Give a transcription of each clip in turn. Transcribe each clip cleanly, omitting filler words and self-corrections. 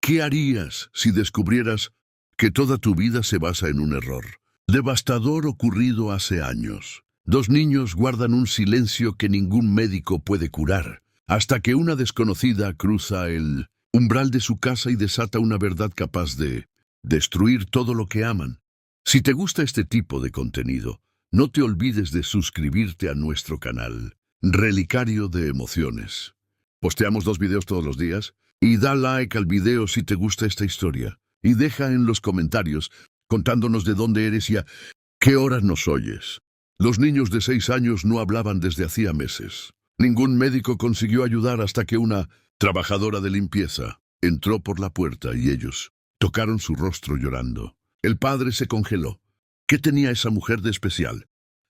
¿Qué harías si descubrieras que toda tu vida se basa en un error devastador ocurrido hace años? Dos niños guardan un silencio que ningún médico puede curar, hasta que una desconocida cruza el umbral de su casa y desata una verdad capaz de destruir todo lo que aman. Si te gusta este tipo de contenido, no te olvides de suscribirte a nuestro canal, Relicario de Emociones. Posteamos 2 videos todos los días, y da like al video si te gusta esta historia. Y deja en los comentarios contándonos de dónde eres y a qué hora nos oyes. Los niños de 6 años no hablaban desde hacía meses. Ningún médico consiguió ayudar hasta que una trabajadora de limpieza entró por la puerta y ellos tocaron su rostro llorando. El padre se congeló. ¿Qué tenía esa mujer de especial?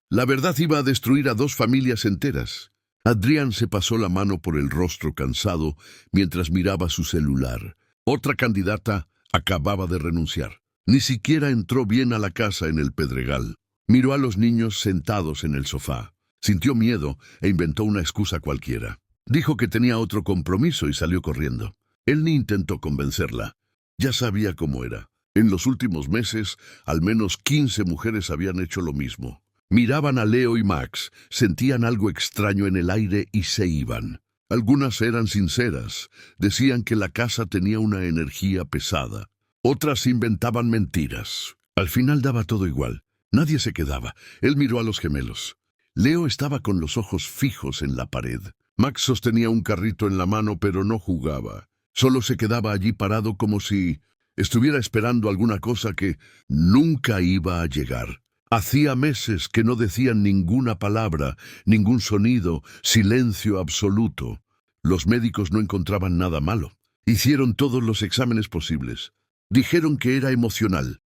La verdad iba a destruir a 2 familias enteras. Adrián se pasó la mano por el rostro cansado mientras miraba su celular. Otra candidata acababa de renunciar. Ni siquiera entró bien a la casa en el Pedregal. Miró a los niños sentados en el sofá. Sintió miedo e inventó una excusa cualquiera. Dijo que tenía otro compromiso y salió corriendo. Él ni intentó convencerla. Ya sabía cómo era. En los últimos meses, al menos 15 mujeres habían hecho lo mismo. Miraban a Leo y Max, sentían algo extraño en el aire y se iban. Algunas eran sinceras, decían que la casa tenía una energía pesada. Otras inventaban mentiras. Al final daba todo igual. Nadie se quedaba. Él miró a los gemelos. Leo estaba con los ojos fijos en la pared. Max sostenía un carrito en la mano, pero no jugaba. Solo se quedaba allí parado como si estuviera esperando alguna cosa que nunca iba a llegar. Hacía meses que no decían ninguna palabra, ningún sonido, silencio absoluto. Los médicos no encontraban nada malo. Hicieron todos los exámenes posibles. Dijeron que era emocional,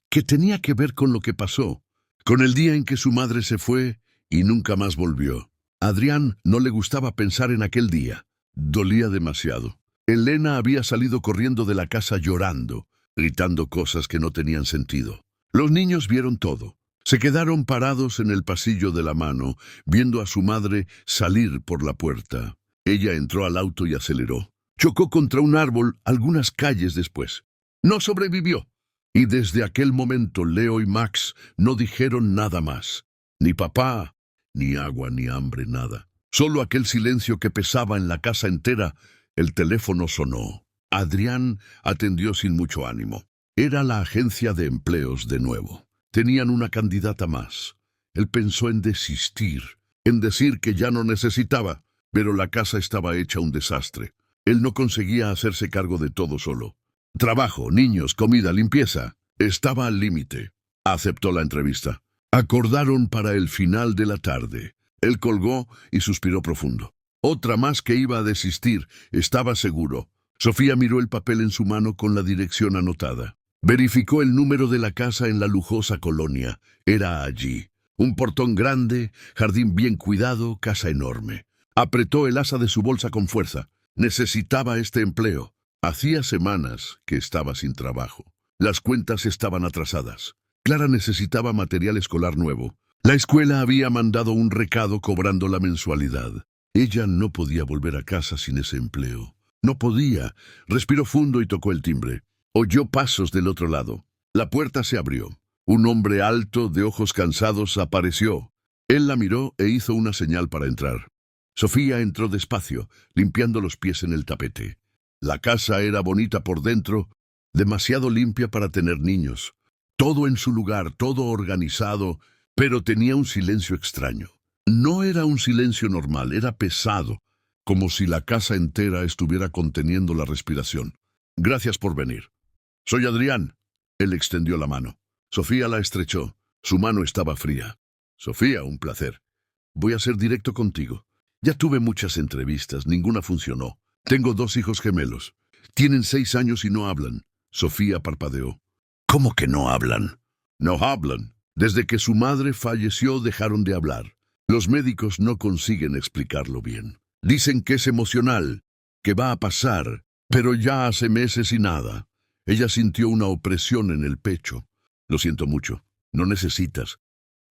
que tenía que ver con lo que pasó, con el día en que su madre se fue y nunca más volvió. A Adrián no le gustaba pensar en aquel día. Dolía demasiado. Elena había salido corriendo de la casa llorando, gritando cosas que no tenían sentido. Los niños vieron todo. Se quedaron parados en el pasillo de la mano, viendo a su madre salir por la puerta. Ella entró al auto y aceleró. Chocó contra un árbol algunas calles después. No sobrevivió. Y desde aquel momento Leo y Max no dijeron nada más. Ni papá, ni agua, ni hambre, nada. Solo aquel silencio que pesaba en la casa entera. El teléfono sonó. Adrián atendió sin mucho ánimo. Era la agencia de empleos de nuevo. Tenían una candidata más. Él pensó en desistir, en decir que ya no necesitaba, pero la casa estaba hecha un desastre. Él no conseguía hacerse cargo de todo solo. Trabajo, niños, comida, limpieza. Estaba al límite. Aceptó la entrevista. Acordaron para el final de la tarde. Él colgó y suspiró profundo. Otra más que iba a desistir, estaba seguro. Sofía miró el papel en su mano con la dirección anotada. Verificó el número de la casa en la lujosa colonia. Era allí. Un portón grande, jardín bien cuidado, casa enorme. Apretó el asa de su bolsa con fuerza. Necesitaba este empleo. Hacía semanas que estaba sin trabajo. Las cuentas estaban atrasadas. Clara necesitaba material escolar nuevo. La escuela había mandado un recado cobrando la mensualidad. Ella no podía volver a casa sin ese empleo. No podía. Respiró fundo y tocó el timbre. Oyó pasos del otro lado. La puerta se abrió. Un hombre alto, de ojos cansados, apareció. Él la miró e hizo una señal para entrar. Sofía entró despacio, limpiando los pies en el tapete. La casa era bonita por dentro, demasiado limpia para tener niños. Todo en su lugar, todo organizado, pero tenía un silencio extraño. No era un silencio normal, era pesado, como si la casa entera estuviera conteniendo la respiración. Gracias por venir. Soy Adrián. Él extendió la mano. Sofía la estrechó. Su mano estaba fría. Sofía, un placer. Voy a ser directo contigo. Ya tuve muchas entrevistas, ninguna funcionó. Tengo 2 hijos gemelos. Tienen 6 años y no hablan. Sofía parpadeó. ¿Cómo que no hablan? No hablan. Desde que su madre falleció dejaron de hablar. Los médicos no consiguen explicarlo bien. Dicen que es emocional, que va a pasar, pero ya hace meses y nada. Ella sintió una opresión en el pecho. Lo siento mucho. No necesitas.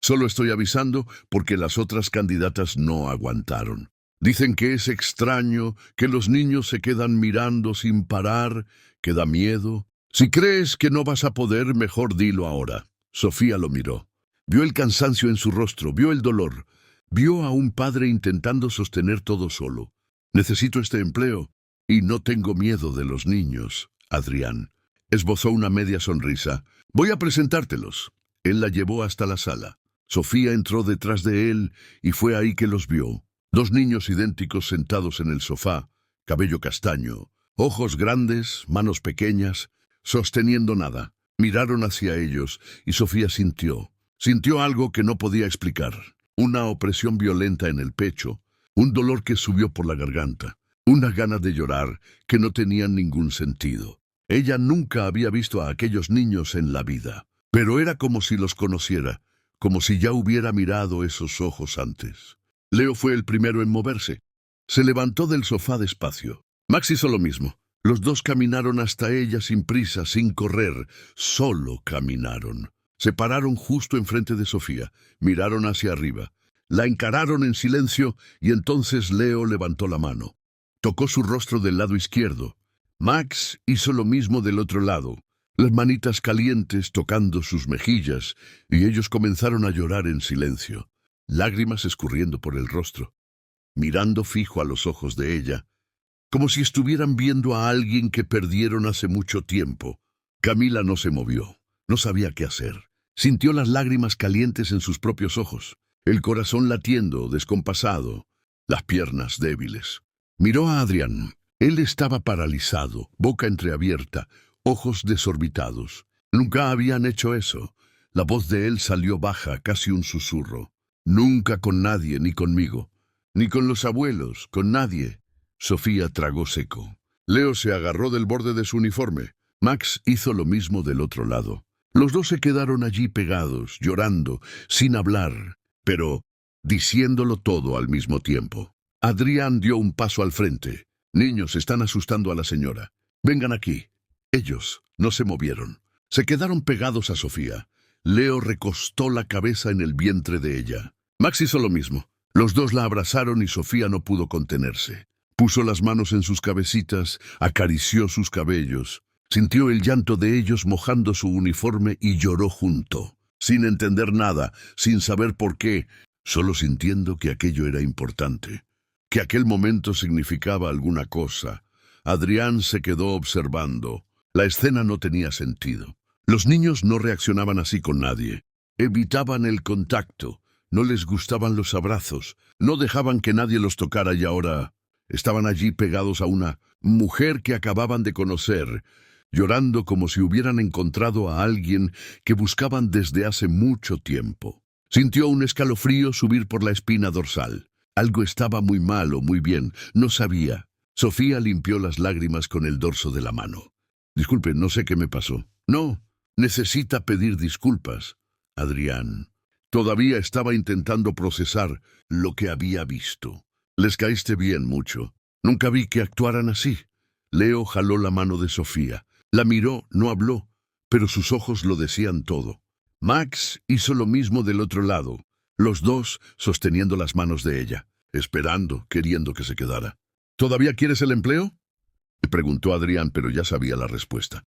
Solo estoy avisando porque las otras candidatas no aguantaron. Dicen que es extraño, que los niños se quedan mirando sin parar, que da miedo. Si crees que no vas a poder, mejor dilo ahora. Sofía lo miró. Vio el cansancio en su rostro, vio el dolor. Vio a un padre intentando sostener todo solo. Necesito este empleo y no tengo miedo de los niños, Adrián. Esbozó una media sonrisa. Voy a presentártelos. Él la llevó hasta la sala. Sofía entró detrás de él y fue ahí que los vio. Dos niños idénticos sentados en el sofá, cabello castaño, ojos grandes, manos pequeñas, sosteniendo nada. Miraron hacia ellos y Sofía sintió algo que no podía explicar. Una opresión violenta en el pecho, un dolor que subió por la garganta, una gana de llorar que no tenía ningún sentido. Ella nunca había visto a aquellos niños en la vida, pero era como si los conociera, como si ya hubiera mirado esos ojos antes. Leo fue el primero en moverse. Se levantó del sofá despacio. Max hizo lo mismo. Los dos caminaron hasta ella sin prisa, sin correr, solo caminaron. Se pararon justo enfrente de Sofía, miraron hacia arriba. La encararon en silencio y entonces Leo levantó la mano. Tocó su rostro del lado izquierdo. Max hizo lo mismo del otro lado, las manitas calientes tocando sus mejillas, y ellos comenzaron a llorar en silencio, lágrimas escurriendo por el rostro, mirando fijo a los ojos de ella, como si estuvieran viendo a alguien que perdieron hace mucho tiempo. Camila no se movió, no sabía qué hacer. Sintió las lágrimas calientes en sus propios ojos, el corazón latiendo, descompasado, las piernas débiles. Miró a Adrián. Él estaba paralizado, boca entreabierta, ojos desorbitados. Nunca habían hecho eso. La voz de él salió baja, casi un susurro. Nunca con nadie, ni conmigo, ni con los abuelos, con nadie. Sofía tragó seco. Leo se agarró del borde de su uniforme. Max hizo lo mismo del otro lado. Los dos se quedaron allí pegados, llorando, sin hablar, pero diciéndolo todo al mismo tiempo. Adrián dio un paso al frente. Niños, están asustando a la señora. Vengan aquí. Ellos no se movieron. Se quedaron pegados a Sofía. Leo recostó la cabeza en el vientre de ella. Max hizo lo mismo. Los dos la abrazaron y Sofía no pudo contenerse. Puso las manos en sus cabecitas, acarició sus cabellos. Sintió el llanto de ellos mojando su uniforme y lloró junto, sin entender nada, sin saber por qué, solo sintiendo que aquello era importante, que aquel momento significaba alguna cosa. Adrián se quedó observando. La escena no tenía sentido. Los niños no reaccionaban así con nadie. Evitaban el contacto, no les gustaban los abrazos, no dejaban que nadie los tocara y ahora estaban allí pegados a una mujer que acababan de conocer, llorando como si hubieran encontrado a alguien que buscaban desde hace mucho tiempo. Sintió un escalofrío subir por la espina dorsal. Algo estaba muy mal o muy bien, no sabía. Sofía limpió las lágrimas con el dorso de la mano. Disculpe, no sé qué me pasó. No, necesita pedir disculpas. Adrián todavía estaba intentando procesar lo que había visto. Les caíste bien mucho. Nunca vi que actuaran así. Leo jaló la mano de Sofía. La miró, no habló, pero sus ojos lo decían todo. Max hizo lo mismo del otro lado, los dos sosteniendo las manos de ella, esperando, queriendo que se quedara. ¿Todavía quieres el empleo?, le preguntó Adrián, pero ya sabía la respuesta.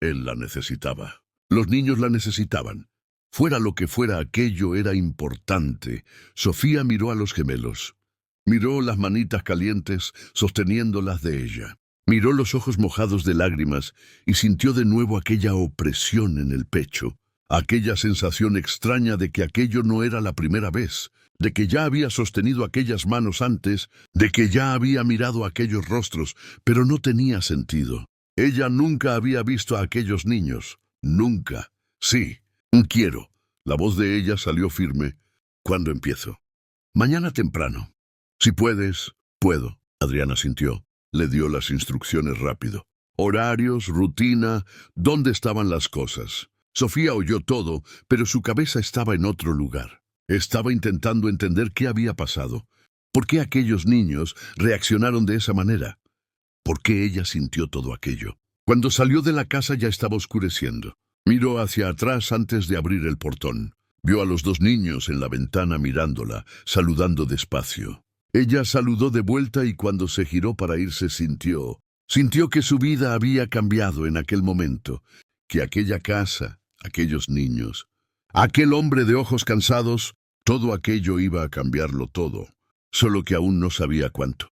Él la necesitaba. Los niños la necesitaban. Fuera lo que fuera, aquello era importante. Sofía miró a los gemelos. Miró las manitas calientes sosteniéndolas de ella. Miró los ojos mojados de lágrimas y sintió de nuevo aquella opresión en el pecho, aquella sensación extraña de que aquello no era la primera vez, de que ya había sostenido aquellas manos antes, de que ya había mirado aquellos rostros, pero no tenía sentido. Ella nunca había visto a aquellos niños, nunca. Sí, quiero. La voz de ella salió firme. ¿Cuándo empiezo? Mañana temprano. Si puedes, puedo. Adriana sintió. Le dio las instrucciones rápido. Horarios, rutina, dónde estaban las cosas. Sofía oyó todo, pero su cabeza estaba en otro lugar. Estaba intentando entender qué había pasado. ¿Por qué aquellos niños reaccionaron de esa manera? ¿Por qué ella sintió todo aquello? Cuando salió de la casa ya estaba oscureciendo. Miró hacia atrás antes de abrir el portón. Vio a los dos niños en la ventana mirándola, saludando despacio. Ella saludó de vuelta y cuando se giró para irse sintió Sintió que su vida había cambiado en aquel momento, que aquella casa, aquellos niños, aquel hombre de ojos cansados, todo aquello iba a cambiarlo todo, solo que aún no sabía cuánto.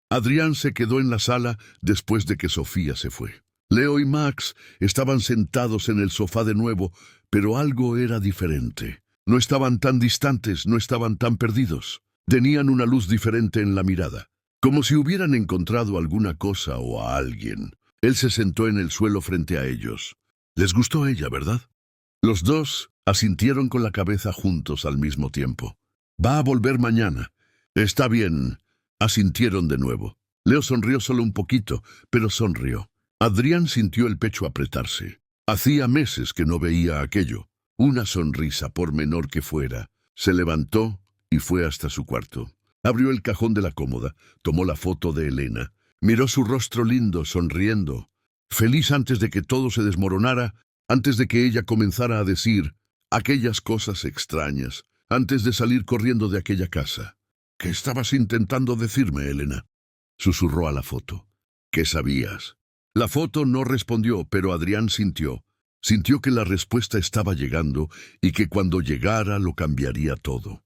Adrián se quedó en la sala después de que Sofía se fue. Leo y Max estaban sentados en el sofá de nuevo, pero algo era diferente. No estaban tan distantes, no estaban tan perdidos. Tenían una luz diferente en la mirada, como si hubieran encontrado alguna cosa o a alguien. Él se sentó en el suelo frente a ellos. Les gustó ella, ¿verdad? Los dos asintieron con la cabeza juntos al mismo tiempo. Va a volver mañana. Está bien. Asintieron de nuevo. Leo sonrió solo un poquito, pero sonrió. Adrián sintió el pecho apretarse. Hacía meses que no veía aquello. Una sonrisa, por menor que fuera. Se levantó y fue hasta su cuarto. Abrió el cajón de la cómoda, tomó la foto de Elena, miró su rostro lindo, sonriendo, feliz antes de que todo se desmoronara, antes de que ella comenzara a decir aquellas cosas extrañas, antes de salir corriendo de aquella casa. ¿Qué estabas intentando decirme, Elena? Susurró a la foto. ¿Qué sabías? La foto no respondió, pero Adrián sintió que la respuesta estaba llegando y que cuando llegara lo cambiaría todo.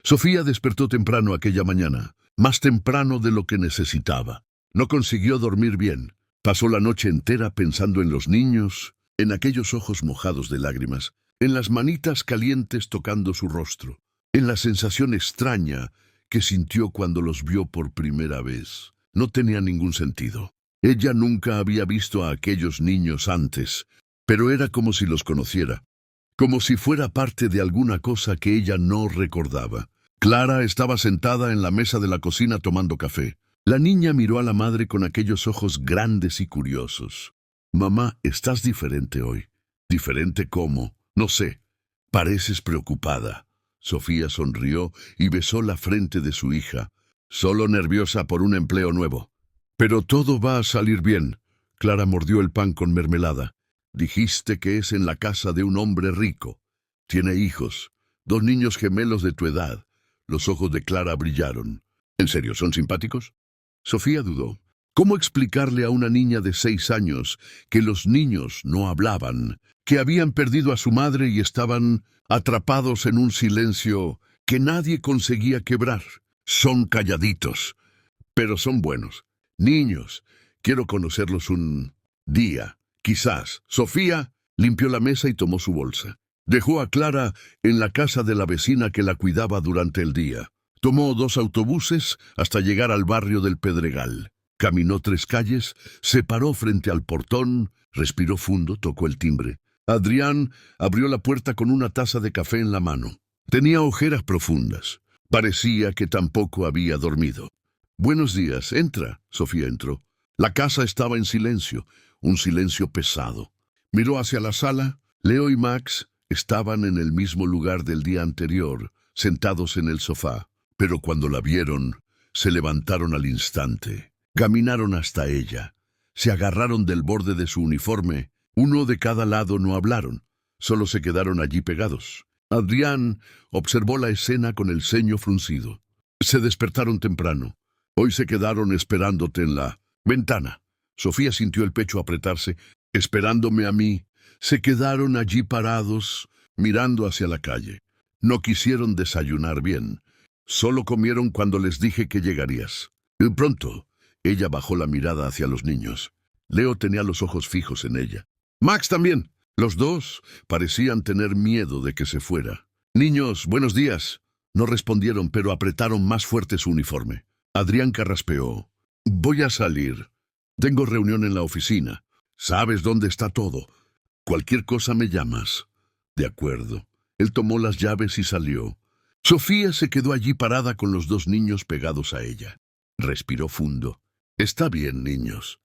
Sofía despertó temprano aquella mañana, más temprano de lo que necesitaba. No consiguió dormir bien. Pasó la noche entera pensando en los niños, en aquellos ojos mojados de lágrimas, en las manitas calientes tocando su rostro, en la sensación extraña que sintió cuando los vio por primera vez. No tenía ningún sentido. Ella nunca había visto a aquellos niños antes, pero era como si los conociera, como si fuera parte de alguna cosa que ella no recordaba. Clara estaba sentada en la mesa de la cocina tomando café. La niña miró a la madre con aquellos ojos grandes y curiosos. «Mamá, estás diferente hoy». «¿Diferente cómo? No sé. Pareces preocupada». Sofía sonrió y besó la frente de su hija. «Solo nerviosa por un empleo nuevo». «Pero todo va a salir bien». Clara mordió el pan con mermelada. «Dijiste que es en la casa de un hombre rico. Tiene hijos, 2 niños gemelos de tu edad». Los ojos de Clara brillaron. «¿En serio, son simpáticos?» Sofía dudó. ¿Cómo explicarle a una niña de 6 años que los niños no hablaban, que habían perdido a su madre y estaban atrapados en un silencio que nadie conseguía quebrar? Son calladitos, pero son buenos. Niños, quiero conocerlos un día, quizás. Sofía limpió la mesa y tomó su bolsa. Dejó a Clara en la casa de la vecina que la cuidaba durante el día. Tomó 2 autobuses hasta llegar al barrio del Pedregal. Caminó 3 calles, se paró frente al portón, respiró fundo, tocó el timbre. Adrián abrió la puerta con una taza de café en la mano. Tenía ojeras profundas. Parecía que tampoco había dormido. «Buenos días, entra». Sofía entró. La casa estaba en silencio, un silencio pesado. Miró hacia la sala. Leo y Max estaban en el mismo lugar del día anterior, sentados en el sofá. Pero cuando la vieron, se levantaron al instante. Caminaron hasta ella. Se agarraron del borde de su uniforme. Uno de cada lado. No hablaron. Solo se quedaron allí pegados. Adrián observó la escena con el ceño fruncido. Se despertaron temprano. Hoy se quedaron esperándote en la ventana. Sofía sintió el pecho apretarse, esperándome a mí. Se quedaron allí parados, mirando hacia la calle. No quisieron desayunar bien. Solo comieron cuando les dije que llegarías. Y pronto, ella bajó la mirada hacia los niños. Leo tenía los ojos fijos en ella. Max también. Los dos parecían tener miedo de que se fuera. «Niños, buenos días». No respondieron, pero apretaron más fuerte su uniforme. Adrián carraspeó. «Voy a salir. Tengo reunión en la oficina. Sabes dónde está todo. Cualquier cosa me llamas». «De acuerdo». Él tomó las llaves y salió. Sofía se quedó allí parada con los 2 niños pegados a ella. Respiró fundo. «Está bien, niños.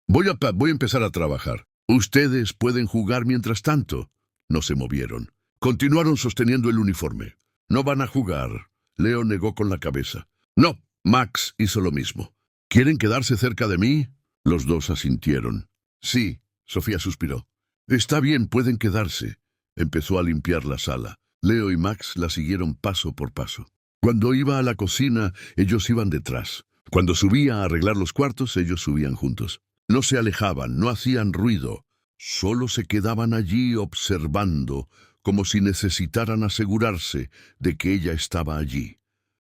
Voy a empezar a trabajar. Ustedes pueden jugar mientras tanto». No se movieron. Continuaron sosteniendo el uniforme. «No van a jugar». Leo negó con la cabeza. «No». Max hizo lo mismo. «¿Quieren quedarse cerca de mí?» Los dos asintieron. «Sí», Sofía suspiró. «Está bien, pueden quedarse». Empezó a limpiar la sala. Leo y Max la siguieron paso por paso. Cuando iba a la cocina, ellos iban detrás. Cuando subía a arreglar los cuartos, ellos subían juntos. No se alejaban, no hacían ruido, solo se quedaban allí observando, como si necesitaran asegurarse de que ella estaba allí,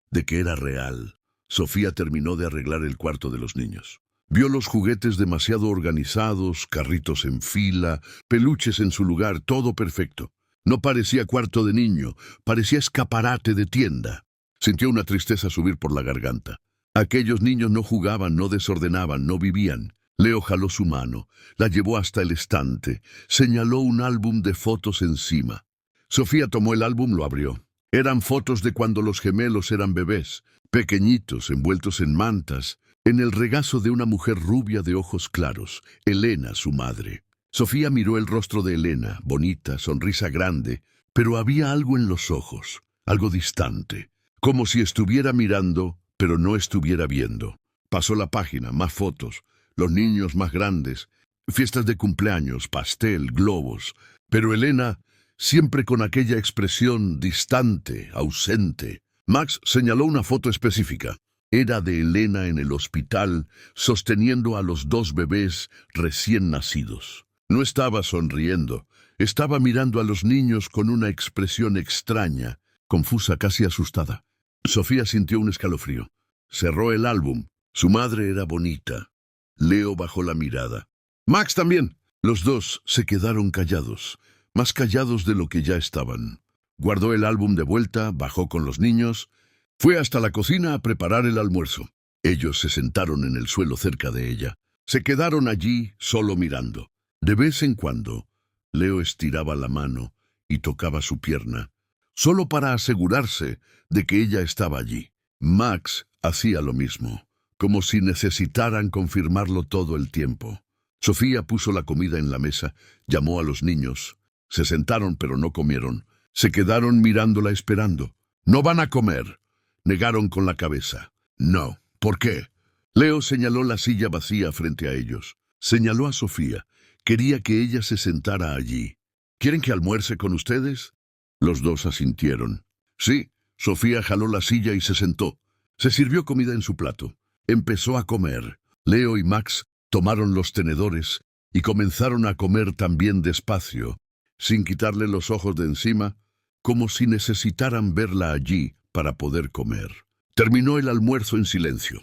de que era real. Sofía terminó de arreglar el cuarto de los niños. Vio los juguetes demasiado organizados, carritos en fila, peluches en su lugar, todo perfecto. No parecía cuarto de niño, parecía escaparate de tienda. Sintió una tristeza subir por la garganta. Aquellos niños no jugaban, no desordenaban, no vivían. Leo jaló su mano, la llevó hasta el estante, señaló un álbum de fotos encima. Sofía tomó el álbum, lo abrió. Eran fotos de cuando los gemelos eran bebés, pequeñitos, envueltos en mantas, en el regazo de una mujer rubia de ojos claros, Elena, su madre. Sofía miró el rostro de Elena, bonita, sonrisa grande, pero había algo en los ojos, algo distante, como si estuviera mirando, pero no estuviera viendo. Pasó la página, más fotos, los niños más grandes, fiestas de cumpleaños, pastel, globos, pero Elena siempre con aquella expresión distante, ausente. Max señaló una foto específica. Era de Elena en el hospital, sosteniendo a los dos bebés recién nacidos. No estaba sonriendo, estaba mirando a los niños con una expresión extraña, confusa, casi asustada. Sofía sintió un escalofrío. Cerró el álbum. Su madre era bonita. Leo bajó la mirada. Max también. Los dos se quedaron callados, más callados de lo que ya estaban. Guardó el álbum de vuelta, bajó con los niños, fue hasta la cocina a preparar el almuerzo. Ellos se sentaron en el suelo cerca de ella. Se quedaron allí solo mirando. De vez en cuando, Leo estiraba la mano y tocaba su pierna, solo para asegurarse de que ella estaba allí. Max hacía lo mismo, como si necesitaran confirmarlo todo el tiempo. Sofía puso la comida en la mesa, llamó a los niños. Se sentaron pero no comieron. Se quedaron mirándola esperando. «No van a comer», negaron con la cabeza. «No». «¿Por qué?» Leo señaló la silla vacía frente a ellos. Señaló a Sofía. Quería que ella se sentara allí. «¿Quieren que almuerce con ustedes?» Los dos asintieron. «Sí». Sofía jaló la silla y se sentó. Se sirvió comida en su plato. Empezó a comer. Leo y Max tomaron los tenedores y comenzaron a comer también despacio, sin quitarle los ojos de encima, como si necesitaran verla allí para poder comer. Terminó el almuerzo en silencio.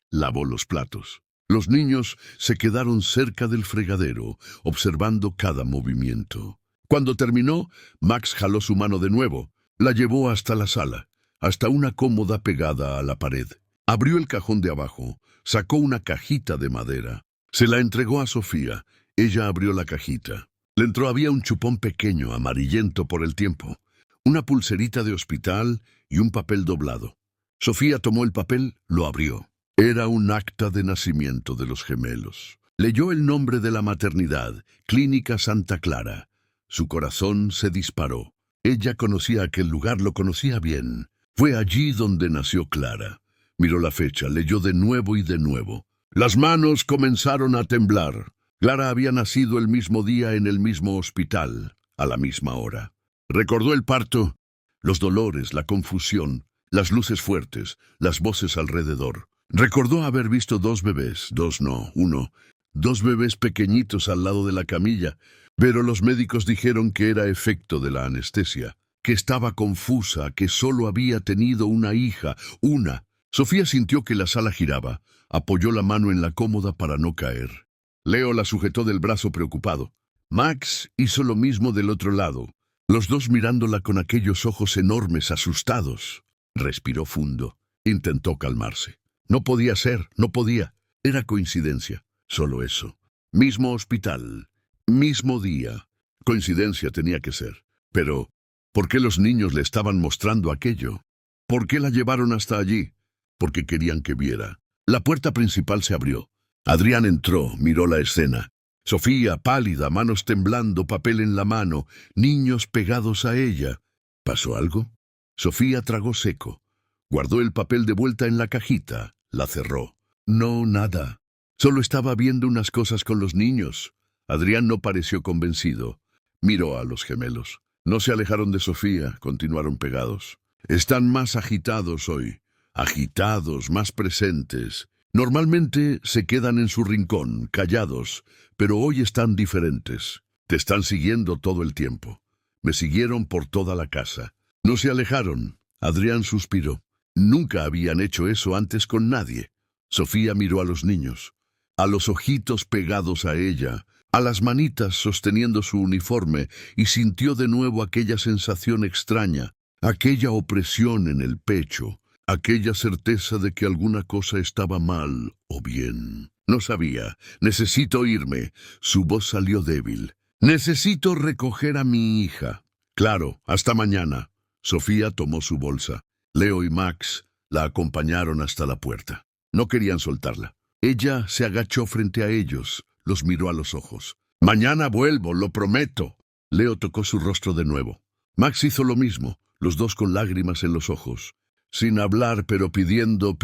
Lavó los platos. Los niños se quedaron cerca del fregadero, observando cada movimiento. Cuando terminó, Max jaló su mano de nuevo. La llevó hasta la sala, hasta una cómoda pegada a la pared. Abrió el cajón de abajo, sacó una cajita de madera. Se la entregó a Sofía. Ella abrió la cajita. Dentro había un chupón pequeño, amarillento por el tiempo, una pulserita de hospital y un papel doblado. Sofía tomó el papel, lo abrió. Era un acta de nacimiento de los gemelos. Leyó el nombre de la maternidad, Clínica Santa Clara. Su corazón se disparó. Ella conocía aquel lugar, lo conocía bien. Fue allí donde nació Clara. Miró la fecha, leyó de nuevo y de nuevo. Las manos comenzaron a temblar. Clara había nacido el mismo día en el mismo hospital, a la misma hora. Recordó el parto, los dolores, la confusión, las luces fuertes, las voces alrededor. Recordó haber visto dos bebés, dos bebés pequeñitos al lado de la camilla, pero los médicos dijeron que era efecto de la anestesia, que estaba confusa, que solo había tenido una hija, una. Sofía sintió que la sala giraba, apoyó la mano en la cómoda para no caer. Leo la sujetó del brazo preocupado. Max hizo lo mismo del otro lado, los dos mirándola con aquellos ojos enormes, asustados. Respiró fundo. Intentó calmarse. No podía ser, no podía. Era coincidencia, solo eso. Mismo hospital, mismo día. Coincidencia tenía que ser. Pero, ¿por qué los niños le estaban mostrando aquello? ¿Por qué la llevaron hasta allí? Porque querían que viera. La puerta principal se abrió. Adrián entró, miró la escena. Sofía, pálida, manos temblando, papel en la mano, niños pegados a ella. ¿Pasó algo? Sofía tragó seco. Guardó el papel de vuelta en la cajita. La cerró. No, nada. Solo estaba viendo unas cosas con los niños. Adrián no pareció convencido. Miró a los gemelos. No se alejaron de Sofía, continuaron pegados. Están más agitados hoy. Agitados, más presentes. Normalmente se quedan en su rincón, callados, pero hoy están diferentes. Te están siguiendo todo el tiempo. Me siguieron por toda la casa. No se alejaron. Adrián suspiró. Nunca habían hecho eso antes con nadie. Sofía miró a los niños, a los ojitos pegados a ella, a las manitas sosteniendo su uniforme, y sintió de nuevo aquella sensación extraña, aquella opresión en el pecho, aquella certeza de que alguna cosa estaba mal o bien. No sabía. Necesito irme. Su voz salió débil. Necesito recoger a mi hija. Claro, hasta mañana. Sofía tomó su bolsa. Leo y Max la acompañaron hasta la puerta. No querían soltarla. Ella se agachó frente a ellos, los miró a los ojos. Mañana vuelvo, lo prometo. Leo tocó su rostro de nuevo. Max hizo lo mismo, los dos con lágrimas en los ojos. Sin hablar, pero pidiendo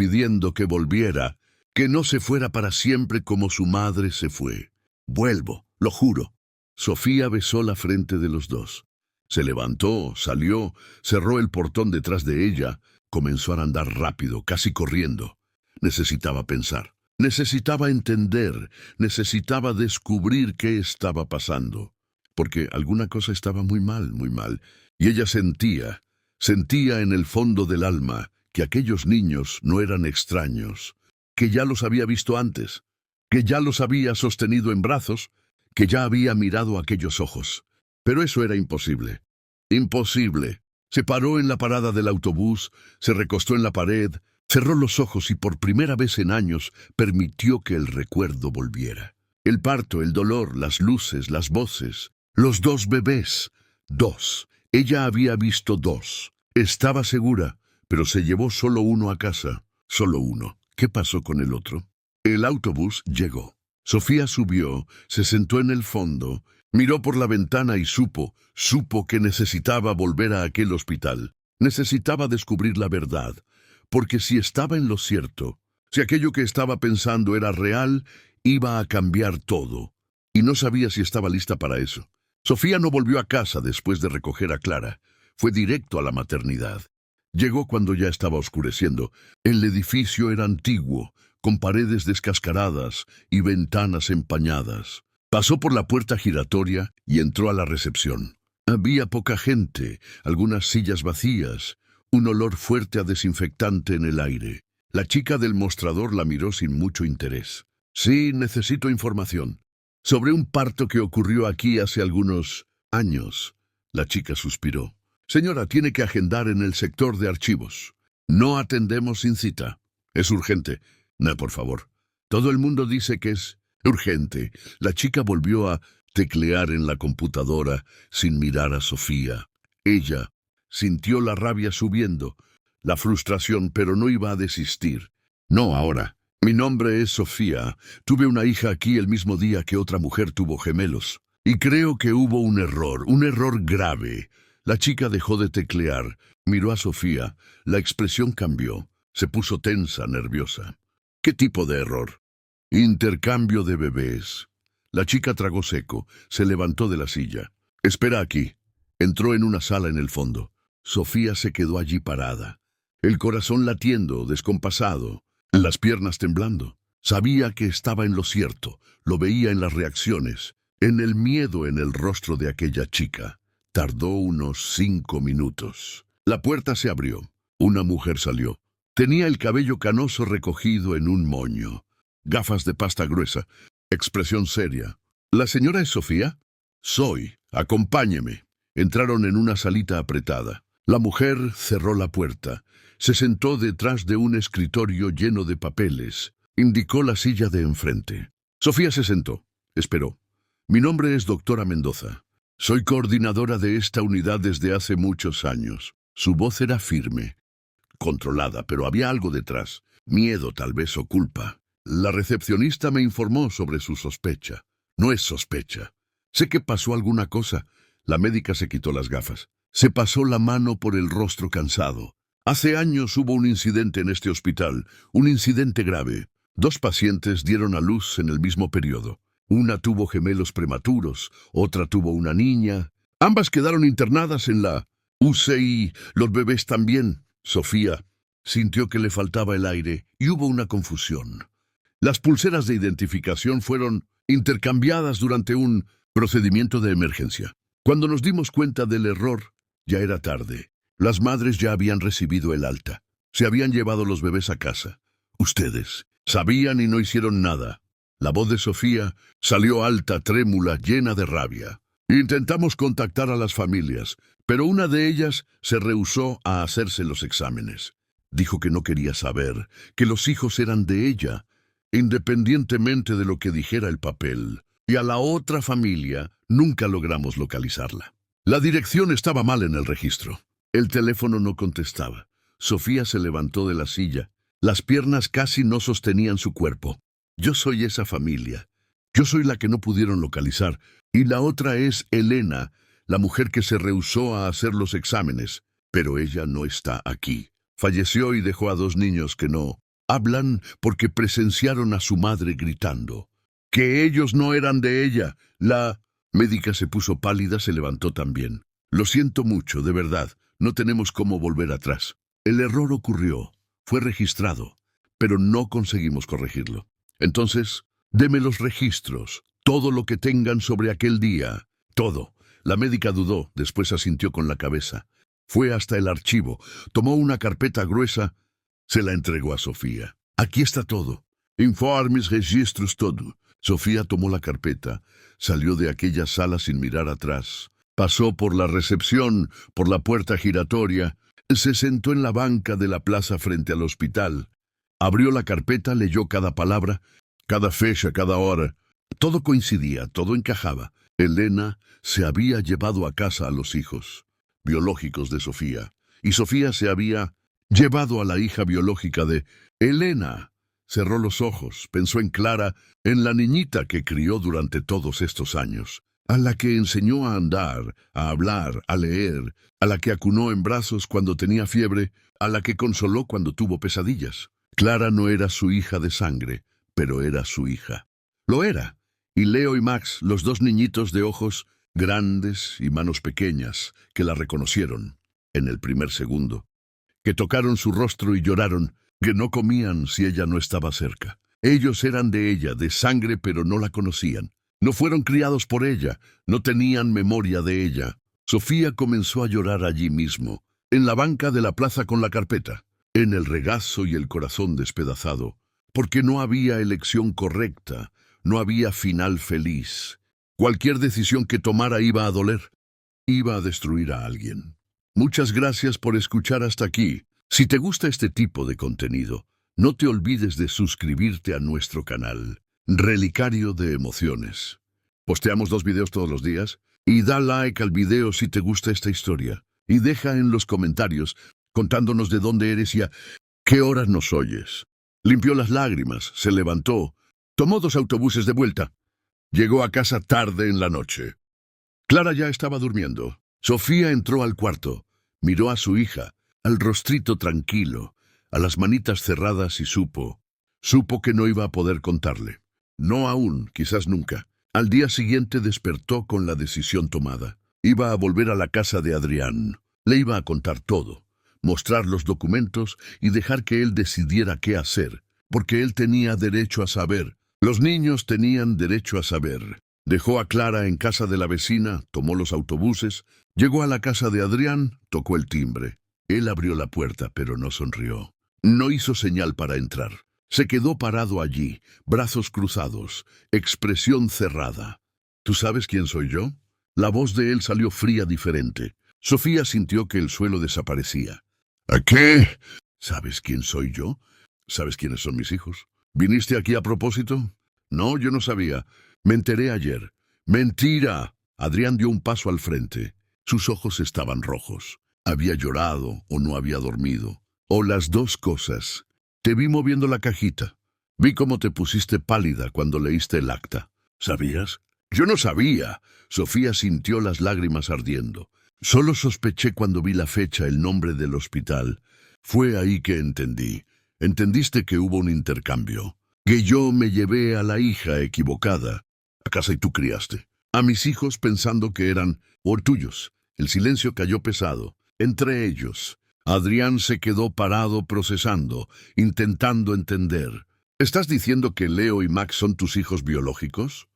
que volviera, que no se fuera para siempre como su madre se fue. Vuelvo, lo juro. Sofía besó la frente de los dos. Se levantó, salió, cerró el portón detrás de ella, comenzó a andar rápido, casi corriendo. Necesitaba pensar, necesitaba entender, necesitaba descubrir qué estaba pasando. Porque alguna cosa estaba muy mal, y ella sentía en el fondo del alma que aquellos niños no eran extraños, que ya los había visto antes, que ya los había sostenido en brazos, que ya había mirado aquellos ojos. Pero eso era imposible. Imposible. Se paró en la parada del autobús, se recostó en la pared, cerró los ojos y por primera vez en años permitió que el recuerdo volviera. El parto, el dolor, las luces, las voces, los dos bebés. Dos. Ella había visto dos. Estaba segura, pero se llevó solo uno a casa. Solo uno. ¿Qué pasó con el otro? El autobús llegó. Sofía subió, se sentó en el fondo, miró por la ventana y supo que necesitaba volver a aquel hospital. Necesitaba descubrir la verdad, porque si estaba en lo cierto, si aquello que estaba pensando era real, iba a cambiar todo. Y no sabía si estaba lista para eso. Sofía no volvió a casa después de recoger a Clara. Fue directo a la maternidad. Llegó cuando ya estaba oscureciendo. El edificio era antiguo, con paredes descascaradas y ventanas empañadas. Pasó por la puerta giratoria y entró a la recepción. Había poca gente, algunas sillas vacías, un olor fuerte a desinfectante en el aire. La chica del mostrador la miró sin mucho interés. Sí, necesito información. Sobre un parto que ocurrió aquí hace algunos años. La chica suspiró. Señora, tiene que agendar en el sector de archivos. No atendemos sin cita. Es urgente. No, por favor. Todo el mundo dice que es urgente. La chica volvió a teclear en la computadora sin mirar a Sofía. Ella sintió la rabia subiendo, la frustración, pero no iba a desistir. No ahora. Mi nombre es Sofía. Tuve una hija aquí el mismo día que otra mujer tuvo gemelos. Y creo que hubo un error grave. La chica dejó de teclear, miró a Sofía. La expresión cambió. Se puso tensa, nerviosa. ¿Qué tipo de error? Intercambio de bebés. La chica tragó seco, se levantó de la silla. Espera aquí. Entró en una sala en el fondo. Sofía se quedó allí parada. El corazón latiendo, descompasado, las piernas temblando. Sabía que estaba en lo cierto, lo veía en las reacciones, en el miedo en el rostro de aquella chica. Tardó unos 5 minutos. La puerta se abrió. Una mujer salió. Tenía el cabello canoso recogido en un moño. Gafas de pasta gruesa. Expresión seria. ¿La señora es Sofía? Soy. Acompáñeme. Entraron en una salita apretada. La mujer cerró la puerta. Se sentó detrás de un escritorio lleno de papeles. Indicó la silla de enfrente. Sofía se sentó. Esperó. Mi nombre es doctora Mendoza. Soy coordinadora de esta unidad desde hace muchos años. Su voz era firme, controlada, pero había algo detrás. Miedo, tal vez, o culpa. La recepcionista me informó sobre su sospecha. No es sospecha. Sé que pasó alguna cosa. La médica se quitó las gafas. Se pasó la mano por el rostro cansado. Hace años hubo un incidente en este hospital, un incidente grave. 2 pacientes dieron a luz en el mismo periodo. Una tuvo gemelos prematuros, otra tuvo una niña. Ambas quedaron internadas en la UCI, los bebés también. Sofía sintió que le faltaba el aire y hubo una confusión. Las pulseras de identificación fueron intercambiadas durante un procedimiento de emergencia. Cuando nos dimos cuenta del error, ya era tarde. Las madres ya habían recibido el alta. Se habían llevado los bebés a casa. Ustedes sabían y no hicieron nada. La voz de Sofía salió alta, trémula, llena de rabia. Intentamos contactar a las familias, pero una de ellas se rehusó a hacerse los exámenes. Dijo que no quería saber, que los hijos eran de ella, independientemente de lo que dijera el papel. Y a la otra familia nunca logramos localizarla. La dirección estaba mal en el registro. El teléfono no contestaba. Sofía se levantó de la silla. Las piernas casi no sostenían su cuerpo. Yo soy esa familia. Yo soy la que no pudieron localizar. Y la otra es Elena, la mujer que se rehusó a hacer los exámenes. Pero ella no está aquí. Falleció y dejó a 2 niños que no hablan porque presenciaron a su madre gritando que ellos no eran de ella. La médica se puso pálida, se levantó también. Lo siento mucho, de verdad. No tenemos cómo volver atrás. El error ocurrió. Fue registrado, pero no conseguimos corregirlo. Entonces, deme los registros, todo lo que tengan sobre aquel día. Todo. La médica dudó, después asintió con la cabeza. Fue hasta el archivo, tomó una carpeta gruesa, se la entregó a Sofía. Aquí está todo. Informes, registros, todo. Sofía tomó la carpeta, salió de aquella sala sin mirar atrás. Pasó por la recepción, por la puerta giratoria, se sentó en la banca de la plaza frente al hospital. Abrió la carpeta, leyó cada palabra, cada fecha, cada hora. Todo coincidía, todo encajaba. Elena se había llevado a casa a los hijos biológicos de Sofía, y Sofía se había llevado a la hija biológica de Elena. Cerró los ojos, pensó en Clara, en la niñita que crió durante todos estos años, a la que enseñó a andar, a hablar, a leer, a la que acunó en brazos cuando tenía fiebre, a la que consoló cuando tuvo pesadillas. Clara no era su hija de sangre, pero era su hija. Lo era. Y Leo y Max, los 2 niñitos de ojos grandes y manos pequeñas, que la reconocieron en el primer segundo, que tocaron su rostro y lloraron, que no comían si ella no estaba cerca. Ellos eran de ella, de sangre, pero no la conocían. No fueron criados por ella, no tenían memoria de ella. Sofía comenzó a llorar allí mismo, en la banca de la plaza con la carpeta, en el regazo y el corazón despedazado, porque no había elección correcta, no había final feliz. Cualquier decisión que tomara iba a doler, iba a destruir a alguien. Muchas gracias por escuchar hasta aquí. Si te gusta este tipo de contenido, no te olvides de suscribirte a nuestro canal, Relicario de Emociones. Posteamos 2 videos todos los días, y da like al video si te gusta esta historia. Y deja en los comentarios contándonos de dónde eres y a qué horas nos oyes. Limpió las lágrimas, se levantó, tomó 2 autobuses de vuelta. Llegó a casa tarde en la noche. Clara ya estaba durmiendo. Sofía entró al cuarto, miró a su hija, al rostrito tranquilo, a las manitas cerradas y supo que no iba a poder contarle. No aún, quizás nunca. Al día siguiente despertó con la decisión tomada. Iba a volver a la casa de Adrián. Le iba a contar todo, mostrar los documentos y dejar que él decidiera qué hacer, porque él tenía derecho a saber. Los niños tenían derecho a saber. Dejó a Clara en casa de la vecina, tomó los autobuses, llegó a la casa de Adrián, tocó el timbre. Él abrió la puerta, pero no sonrió. No hizo señal para entrar. Se quedó parado allí, brazos cruzados, expresión cerrada. ¿Tú sabes quién soy yo? La voz de él salió fría, diferente. Sofía sintió que el suelo desaparecía. ¿A qué? ¿Sabes quién soy yo? ¿Sabes quiénes son mis hijos? ¿Viniste aquí a propósito? No, yo no sabía. Me enteré ayer. ¡Mentira! Adrián dio un paso al frente. Sus ojos estaban rojos. Había llorado o no había dormido. O las 2 cosas. Te vi moviendo la cajita. Vi cómo te pusiste pálida cuando leíste el acta. ¿Sabías? Yo no sabía. Sofía sintió las lágrimas ardiendo. Solo sospeché cuando vi la fecha, el nombre del hospital. Fue ahí que entendí. Entendiste que hubo un intercambio. Que yo me llevé a la hija equivocada a casa y tú criaste a mis hijos pensando que eran tuyos. El silencio cayó pesado. Entre ellos, Adrián se quedó parado procesando, intentando entender. ¿Estás diciendo que Leo y Max son tus hijos biológicos?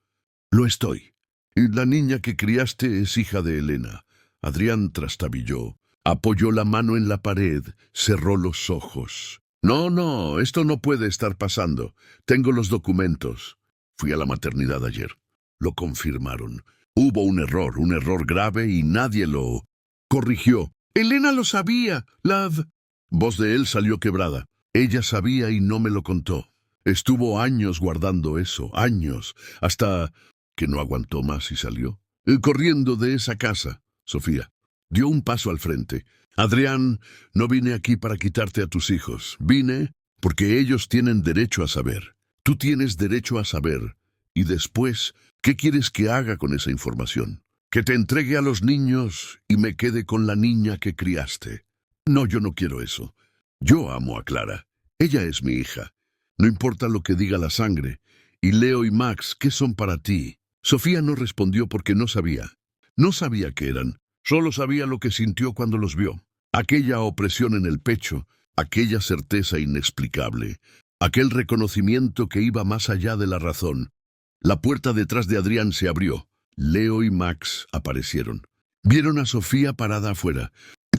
Lo estoy. Y la niña que criaste es hija de Elena. Adrián trastabilló, apoyó la mano en la pared, cerró los ojos. No, esto no puede estar pasando. Tengo los documentos. Fui a la maternidad ayer. Lo confirmaron. Hubo un error grave y nadie lo corrigió. Elena lo sabía. La voz de él salió quebrada. Ella sabía y no me lo contó. Estuvo años guardando eso, años, hasta que no aguantó más y salió. Corriendo de esa casa. Sofía dio un paso al frente. Adrián, no vine aquí para quitarte a tus hijos. Vine porque ellos tienen derecho a saber. Tú tienes derecho a saber. Y después, ¿qué quieres que haga con esa información? ¿Que te entregue a los niños y me quede con la niña que criaste? No, yo no quiero eso. Yo amo a Clara. Ella es mi hija. No importa lo que diga la sangre. Y Leo y Max, ¿qué son para ti? Sofía no respondió porque no sabía. No sabía qué eran. Solo sabía lo que sintió cuando los vio. Aquella opresión en el pecho, aquella certeza inexplicable, aquel reconocimiento que iba más allá de la razón. La puerta detrás de Adrián se abrió. Leo y Max aparecieron. Vieron a Sofía parada afuera.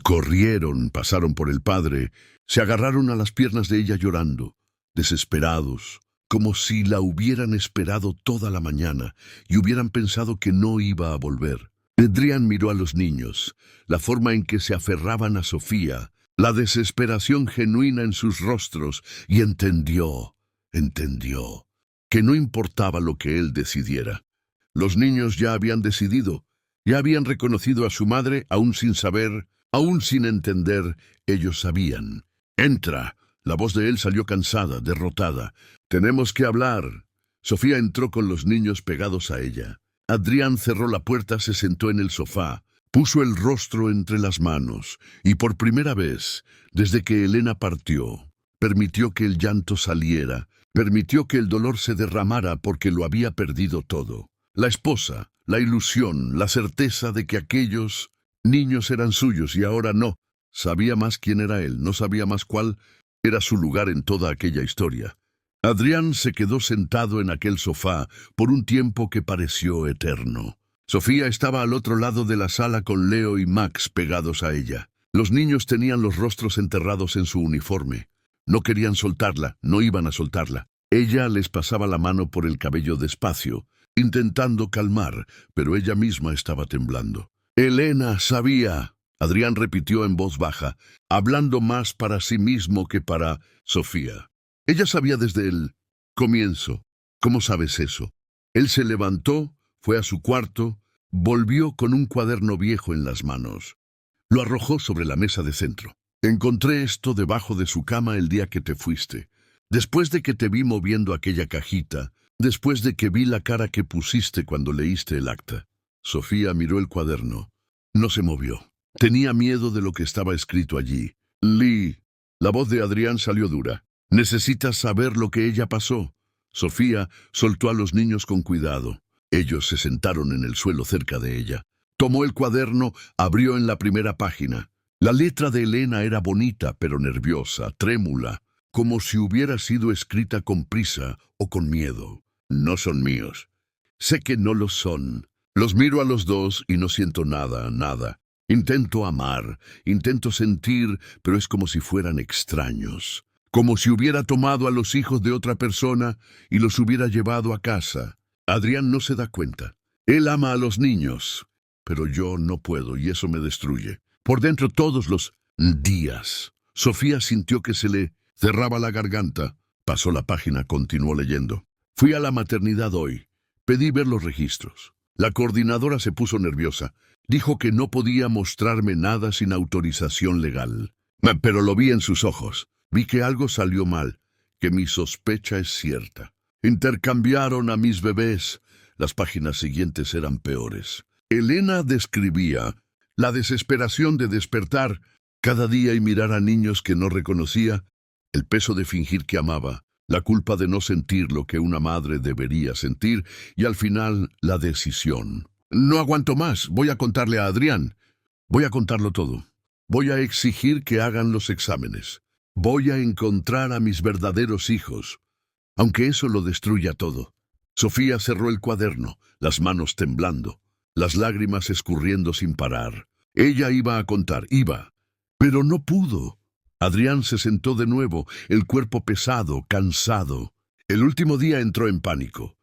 Corrieron, pasaron por el padre, se agarraron a las piernas de ella llorando, desesperados, como si la hubieran esperado toda la mañana y hubieran pensado que no iba a volver. Adrián miró a los niños, la forma en que se aferraban a Sofía, la desesperación genuina en sus rostros, y entendió que no importaba lo que él decidiera. Los niños ya habían decidido, ya habían reconocido a su madre, aún sin saber, aún sin entender, ellos sabían. «Entra». La voz de él salió cansada, derrotada. «Tenemos que hablar». Sofía entró con los niños pegados a ella. Adrián cerró la puerta, se sentó en el sofá, puso el rostro entre las manos, y por primera vez, desde que Elena partió, permitió que el llanto saliera, permitió que el dolor se derramara porque lo había perdido todo. La esposa, la ilusión, la certeza de que aquellos niños eran suyos y ahora no. Sabía más quién era él, no sabía más cuál era su lugar en toda aquella historia. Adrián se quedó sentado en aquel sofá por un tiempo que pareció eterno. Sofía estaba al otro lado de la sala con Leo y Max pegados a ella. Los niños tenían los rostros enterrados en su uniforme. No querían soltarla, no iban a soltarla. Ella les pasaba la mano por el cabello despacio, intentando calmar, pero ella misma estaba temblando. «Elena sabía», Adrián repitió en voz baja, hablando más para sí mismo que para Sofía. Ella sabía desde el comienzo. ¿Cómo sabes eso? Él se levantó, fue a su cuarto, volvió con un cuaderno viejo en las manos. Lo arrojó sobre la mesa de centro. «Encontré esto debajo de su cama el día que te fuiste. Después de que te vi moviendo aquella cajita, después de que vi la cara que pusiste cuando leíste el acta». Sofía miró el cuaderno. No se movió. Tenía miedo de lo que estaba escrito allí. «Lee». La voz de Adrián salió dura. «Necesitas saber lo que ella pasó». Sofía soltó a los niños con cuidado. Ellos se sentaron en el suelo cerca de ella. Tomó el cuaderno, abrió en la primera página. La letra de Elena era bonita, pero nerviosa, trémula, como si hubiera sido escrita con prisa o con miedo. «No son míos. Sé que no lo son. Los miro a los dos y no siento nada. Intento amar, intento sentir, pero es como si fueran extraños. Como si hubiera tomado a los hijos de otra persona y los hubiera llevado a casa. Adrián no se da cuenta. Él ama a los niños, pero yo no puedo y eso me destruye. Por dentro todos los días». Sofía sintió que se le cerraba la garganta. Pasó la página, continuó leyendo. «Fui a la maternidad hoy. Pedí ver los registros. La coordinadora se puso nerviosa. Dijo que no podía mostrarme nada sin autorización legal. Pero lo vi en sus ojos. Vi que algo salió mal, que mi sospecha es cierta. Intercambiaron a mis bebés». Las páginas siguientes eran peores. Elena describía la desesperación de despertar cada día y mirar a niños que no reconocía, el peso de fingir que amaba, la culpa de no sentir lo que una madre debería sentir y al final la decisión. «No aguanto más, voy a contarle a Adrián. Voy a contarlo todo. Voy a exigir que hagan los exámenes. Voy a encontrar a mis verdaderos hijos. aunque eso lo destruya todo. Sofía cerró el cuaderno, las manos temblando, las lágrimas escurriendo sin parar. Ella iba a contar, pero no pudo. Adrián se sentó de nuevo, el cuerpo pesado, cansado. El último día entró en pánico.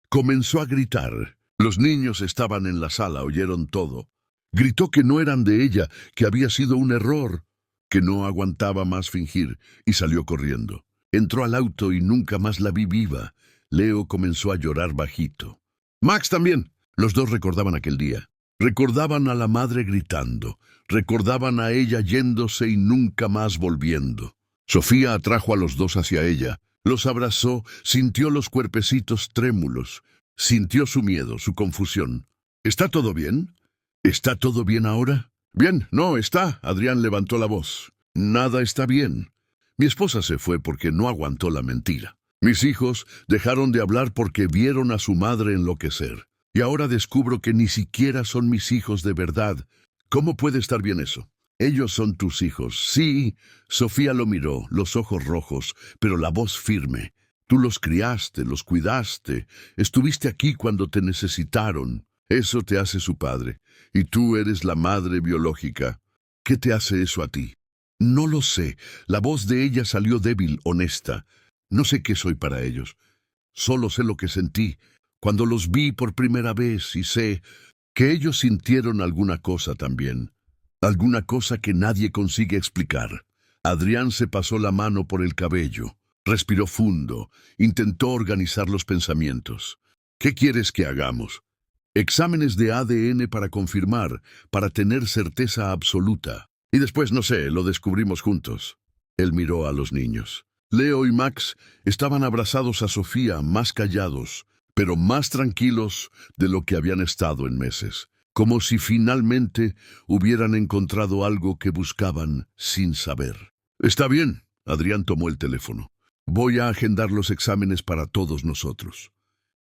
Comenzó a gritar. Los niños estaban en la sala, oyeron todo. Gritó que no eran de ella, que había sido un error, que no aguantaba más fingir, y salió corriendo. Entró al auto y nunca más la vi viva. Leo comenzó a llorar bajito. Max también. Los dos recordaban aquel día. Recordaban a la madre gritando. Recordaban a ella yéndose y nunca más volviendo. Sofía atrajo a los dos hacia ella. Los abrazó, sintió los cuerpecitos trémulos. Sintió su miedo, su confusión. ¿Está todo bien? ¿Está todo bien ahora? Bien, no, está. Adrián levantó la voz. Nada está bien. Mi esposa se fue porque no aguantó la mentira. Mis hijos dejaron de hablar porque vieron a su madre enloquecer. Y ahora descubro que ni siquiera son mis hijos de verdad. ¿Cómo puede estar bien eso? Ellos son tus hijos. Sí, Sofía lo miró, los ojos rojos, pero la voz firme. Tú los criaste, los cuidaste. Estuviste aquí cuando te necesitaron. Eso te hace su padre. Y tú eres la madre biológica. ¿Qué te hace eso a ti? No lo sé. La voz de ella salió débil, honesta. No sé qué soy para ellos. Solo sé lo que sentí cuando los vi por primera vez y sé que ellos sintieron alguna cosa también. Alguna cosa que nadie consigue explicar. Adrián se pasó la mano por el cabello. Respiró fundo. Intentó organizar los pensamientos. ¿Qué quieres que hagamos? Exámenes de ADN para confirmar, para tener certeza absoluta. Y después, no sé, lo descubrimos juntos. Él miró a los niños. Leo y Max estaban abrazados a Sofía, más callados, pero más tranquilos de lo que habían estado en meses. Como si finalmente hubieran encontrado algo que buscaban sin saber. Está bien, Adrián tomó el teléfono. Voy a agendar los exámenes para todos nosotros.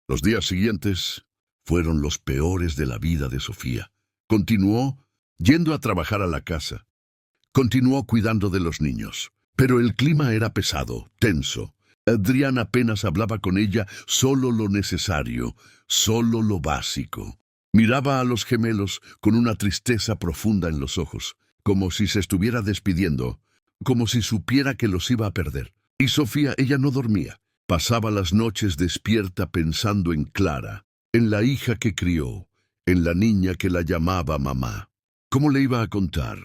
Los días siguientes fueron los peores de la vida de Sofía. Continuó yendo a trabajar a la casa. Continuó cuidando de los niños. Pero el clima era pesado, tenso. Adrián apenas hablaba con ella, solo lo necesario, solo lo básico. Miraba a los gemelos con una tristeza profunda en los ojos, como si se estuviera despidiendo, como si supiera que los iba a perder. Y Sofía, ella no dormía. Pasaba las noches despierta pensando en Clara, en la hija que crió, en la niña que la llamaba mamá. ¿Cómo le iba a contar?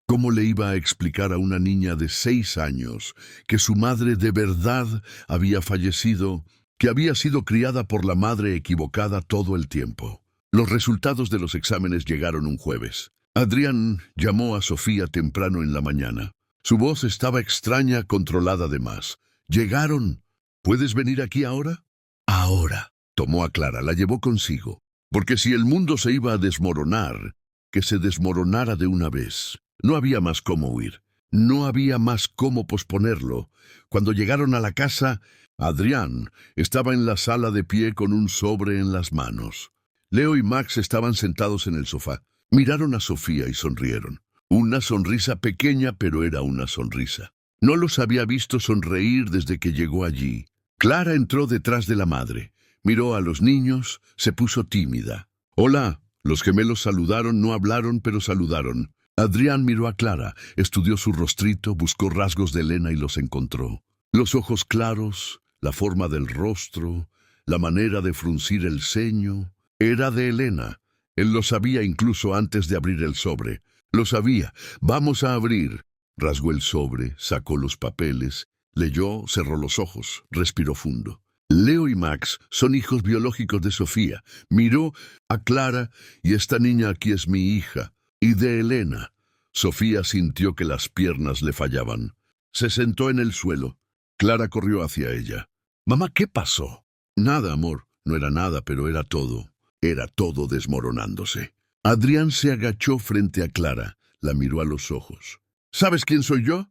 ¿Cómo le iba a explicar a una niña de 6 años que su madre de verdad había fallecido, que había sido criada por la madre equivocada todo el tiempo? Los resultados de los exámenes llegaron un jueves. Adrián llamó a Sofía temprano en la mañana. Su voz estaba extraña, controlada de más. «Llegaron. ¿Puedes venir aquí ahora?» «Ahora». Tomó a Clara, la llevó consigo. Porque si el mundo se iba a desmoronar, que se desmoronara de una vez. No había más cómo huir. No había más cómo posponerlo. Cuando llegaron a la casa, Adrián estaba en la sala de pie con un sobre en las manos. Leo y Max estaban sentados en el sofá. Miraron a Sofía y sonrieron. Una sonrisa pequeña, pero era una sonrisa. No los había visto sonreír desde que llegó allí. Clara entró detrás de la madre. Miró a los niños, se puso tímida. «Hola». Los gemelos saludaron, no hablaron, pero saludaron. Adrián miró a Clara, estudió su rostrito, buscó rasgos de Elena y los encontró. Los ojos claros, la forma del rostro, la manera de fruncir el ceño. Era de Elena. Él lo sabía incluso antes de abrir el sobre. Lo sabía. «Vamos a abrir». Rasgó el sobre, sacó los papeles, leyó, cerró los ojos, respiró fundo. Leo y Max son hijos biológicos de Sofía. Miró a Clara y «Esta niña aquí es mi hija». Y de Elena. Sofía sintió que las piernas le fallaban. Se sentó en el suelo. Clara corrió hacia ella. «Mamá, ¿qué pasó?» «Nada, amor. No era nada, pero era todo. Era todo desmoronándose». Adrián se agachó frente a Clara. La miró a los ojos. «¿Sabes quién soy yo?»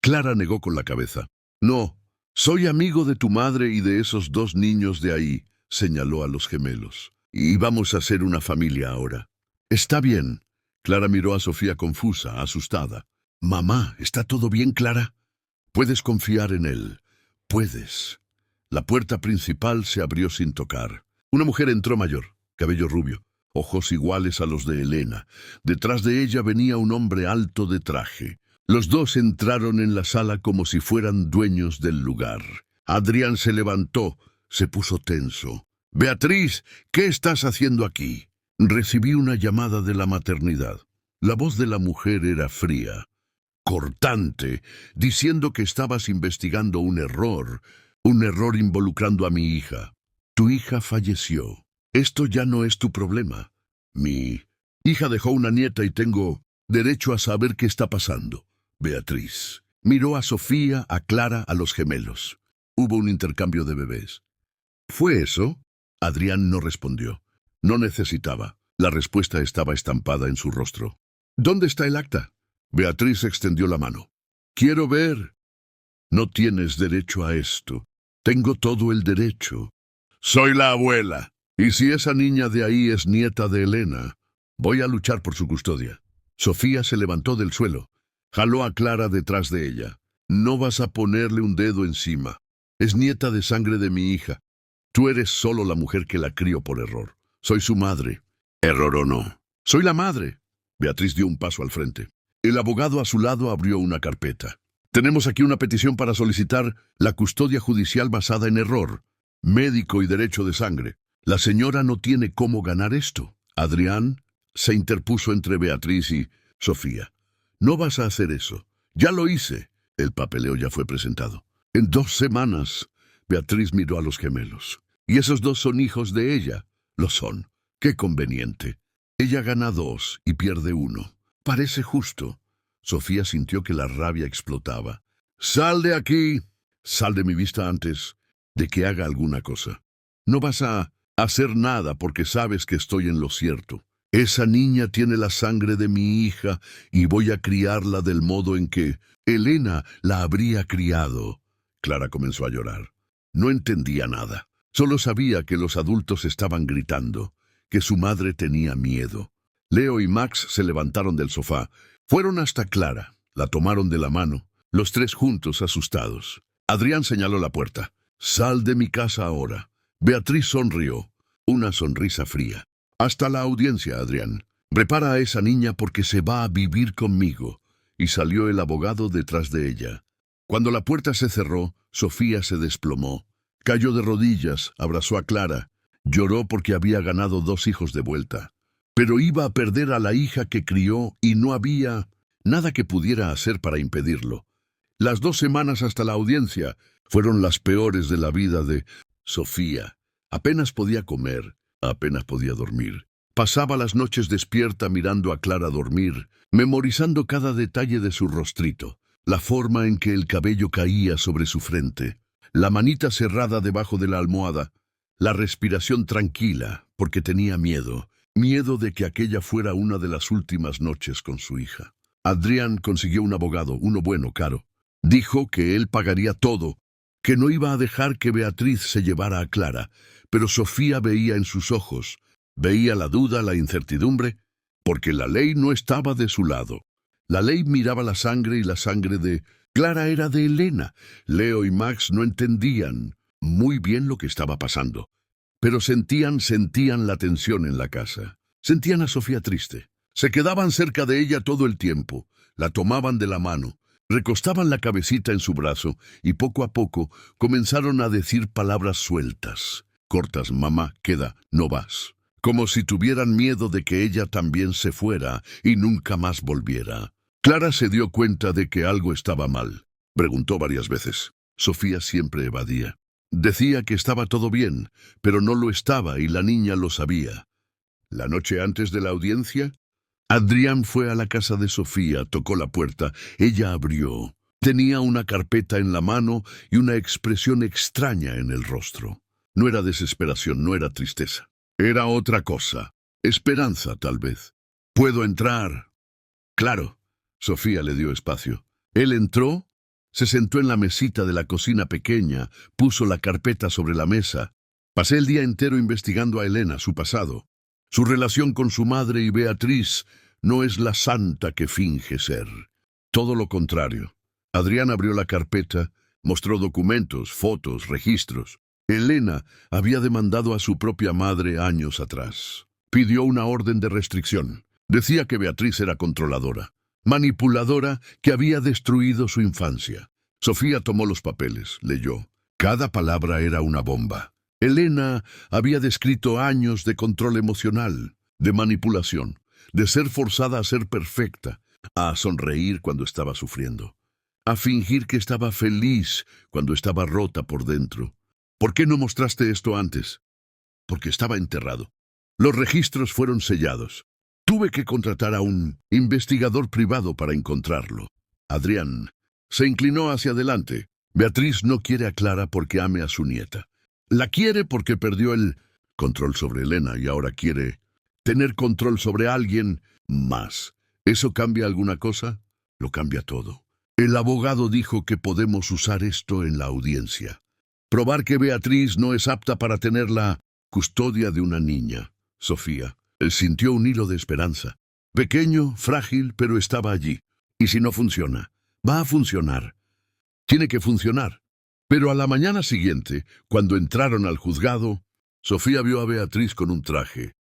Clara negó con la cabeza. «No. Soy amigo de tu madre y de esos 2 niños de ahí», señaló a los gemelos. «Y vamos a ser una familia ahora». «Está bien». Clara miró a Sofía confusa, asustada. «Mamá, ¿está todo bien, Clara?» «Puedes confiar en él. Puedes». La puerta principal se abrió sin tocar. Una mujer entró mayor, cabello rubio, ojos iguales a los de Elena. Detrás de ella venía un hombre alto de traje. Los dos entraron en la sala como si fueran dueños del lugar. Adrián se levantó, se puso tenso. «Beatriz, ¿qué estás haciendo aquí?» Recibí una llamada de la maternidad. La voz de la mujer era fría, cortante, diciendo que estabas investigando un error involucrando a mi hija. Tu hija falleció. Esto ya no es tu problema. Mi hija dejó una nieta y tengo derecho a saber qué está pasando. Beatriz miró a Sofía, a Clara, a los gemelos. Hubo un intercambio de bebés. ¿Fue eso? Adrián no respondió. No necesitaba. La respuesta estaba estampada en su rostro. ¿Dónde está el acta? Beatriz extendió la mano. Quiero ver. No tienes derecho a esto. Tengo todo el derecho. Soy la abuela. Y si esa niña de ahí es nieta de Elena, voy a luchar por su custodia. Sofía se levantó del suelo. Jaló a Clara detrás de ella. No vas a ponerle un dedo encima. Es nieta de sangre de mi hija. Tú eres solo la mujer que la crió por error. Soy su madre. Error o no. Soy la madre. Beatriz dio un paso al frente. El abogado a su lado abrió una carpeta. Tenemos aquí una petición para solicitar la custodia judicial basada en error. Médico y derecho de sangre. La señora no tiene cómo ganar esto. Adrián se interpuso entre Beatriz y Sofía. No vas a hacer eso. Ya lo hice. El papeleo ya fue presentado. En 2 semanas. Beatriz miró a los gemelos. Y esos 2 son hijos de ella. Lo son. Qué conveniente. Ella gana 2 y pierde 1. Parece justo. Sofía sintió que la rabia explotaba. Sal de aquí. Sal de mi vista antes de que haga alguna cosa. No vas a hacer nada porque sabes que estoy en lo cierto. Esa niña tiene la sangre de mi hija y voy a criarla del modo en que Elena la habría criado. Clara comenzó a llorar. No entendía nada. Solo sabía que los adultos estaban gritando, que su madre tenía miedo. Leo y Max se levantaron del sofá. Fueron hasta Clara. La tomaron de la mano, los 3 juntos, asustados. Adrián señaló la puerta. Sal de mi casa ahora. Beatriz sonrió. Una sonrisa fría. Hasta la audiencia, Adrián. Prepara a esa niña porque se va a vivir conmigo. Y salió el abogado detrás de ella. Cuando la puerta se cerró, Sofía se desplomó. Cayó de rodillas, abrazó a Clara. Lloró porque había ganado 2 hijos de vuelta. Pero iba a perder a la hija que crió y no había nada que pudiera hacer para impedirlo. Las 2 semanas hasta la audiencia fueron las peores de la vida de Sofía. Apenas podía comer, apenas podía dormir. Pasaba las noches despierta mirando a Clara dormir, memorizando cada detalle de su rostrito, la forma en que el cabello caía sobre su frente, la manita cerrada debajo de la almohada, la respiración tranquila, porque tenía miedo de que aquella fuera una de las últimas noches con su hija. Adrián consiguió un abogado, uno bueno, caro. Dijo que él pagaría todo, que no iba a dejar que Beatriz se llevara a Clara, pero Sofía veía en sus ojos, veía la duda, la incertidumbre, porque la ley no estaba de su lado. La ley miraba la sangre y la sangre de Clara era de Elena. Leo y Max no entendían muy bien lo que estaba pasando, pero sentían la tensión en la casa. Sentían a Sofía triste. Se quedaban cerca de ella todo el tiempo, la tomaban de la mano, recostaban la cabecita en su brazo y poco a poco comenzaron a decir palabras sueltas. Cortas, mamá, queda, no vas. Como si tuvieran miedo de que ella también se fuera y nunca más volviera. Clara se dio cuenta de que algo estaba mal. Preguntó varias veces. Sofía siempre evadía. Decía que estaba todo bien, pero no lo estaba y la niña lo sabía. La noche antes de la audiencia, Adrián fue a la casa de Sofía, tocó la puerta. Ella abrió. Tenía una carpeta en la mano y una expresión extraña en el rostro. No era desesperación, no era tristeza. Era otra cosa. Esperanza, tal vez. ¿Puedo entrar? Claro. Sofía le dio espacio. Él entró, se sentó en la mesita de la cocina pequeña, puso la carpeta sobre la mesa. Pasé el día entero investigando a Elena, su pasado. Su relación con su madre y Beatriz no es la santa que finge ser. Todo lo contrario. Adrián abrió la carpeta, Mostró documentos, fotos, registros. Elena había demandado a su propia madre años atrás. Pidió una orden de restricción. Decía que Beatriz era controladora, manipuladora, que había destruido su infancia. Sofía tomó los papeles, leyó. Cada palabra era una bomba. Elena había descrito años de control emocional, de manipulación, de ser forzada a ser perfecta, a sonreír cuando estaba sufriendo, a fingir que estaba feliz cuando estaba rota por dentro. ¿Por qué no mostraste esto antes? Porque estaba enterrado. Los registros fueron sellados. Tuve que contratar a un investigador privado para encontrarlo. Adrián se inclinó hacia adelante. Beatriz no quiere a Clara porque ame a su nieta. La quiere porque perdió el control sobre Elena y ahora quiere tener control sobre alguien más. ¿Eso cambia alguna cosa? Lo cambia todo. El abogado dijo que podemos usar esto en la audiencia. Probar que Beatriz no es apta para tener la custodia de una niña. Sofía sintió un hilo de esperanza. Pequeño, frágil, pero estaba allí. ¿Y si no funciona? Va a funcionar. Tiene que funcionar. Pero a la mañana siguiente, cuando entraron al juzgado, Sofía vio a Beatriz con un traje.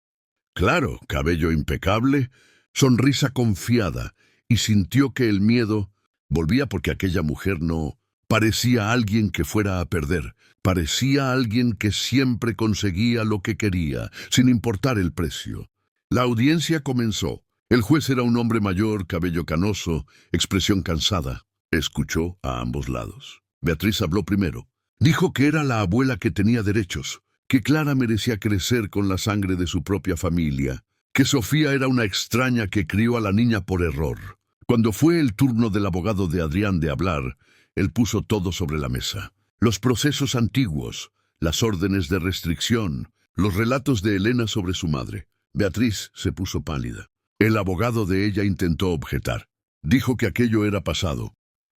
Claro, cabello impecable, sonrisa confiada, y sintió que el miedo volvía porque aquella mujer no parecía alguien que fuera a perder. Parecía alguien que siempre conseguía lo que quería, sin importar el precio. La audiencia comenzó. El juez era un hombre mayor, cabello canoso, expresión cansada. Escuchó a ambos lados. Beatriz habló primero. Dijo que era la abuela que tenía derechos, que Clara merecía crecer con la sangre de su propia familia, que Sofía era una extraña que crió a la niña por error. Cuando fue el turno del abogado de Adrián de hablar, él puso todo sobre la mesa. Los procesos antiguos, las órdenes de restricción, los relatos de Elena sobre su madre. Beatriz se puso pálida. El abogado de ella intentó objetar. Dijo que aquello era pasado,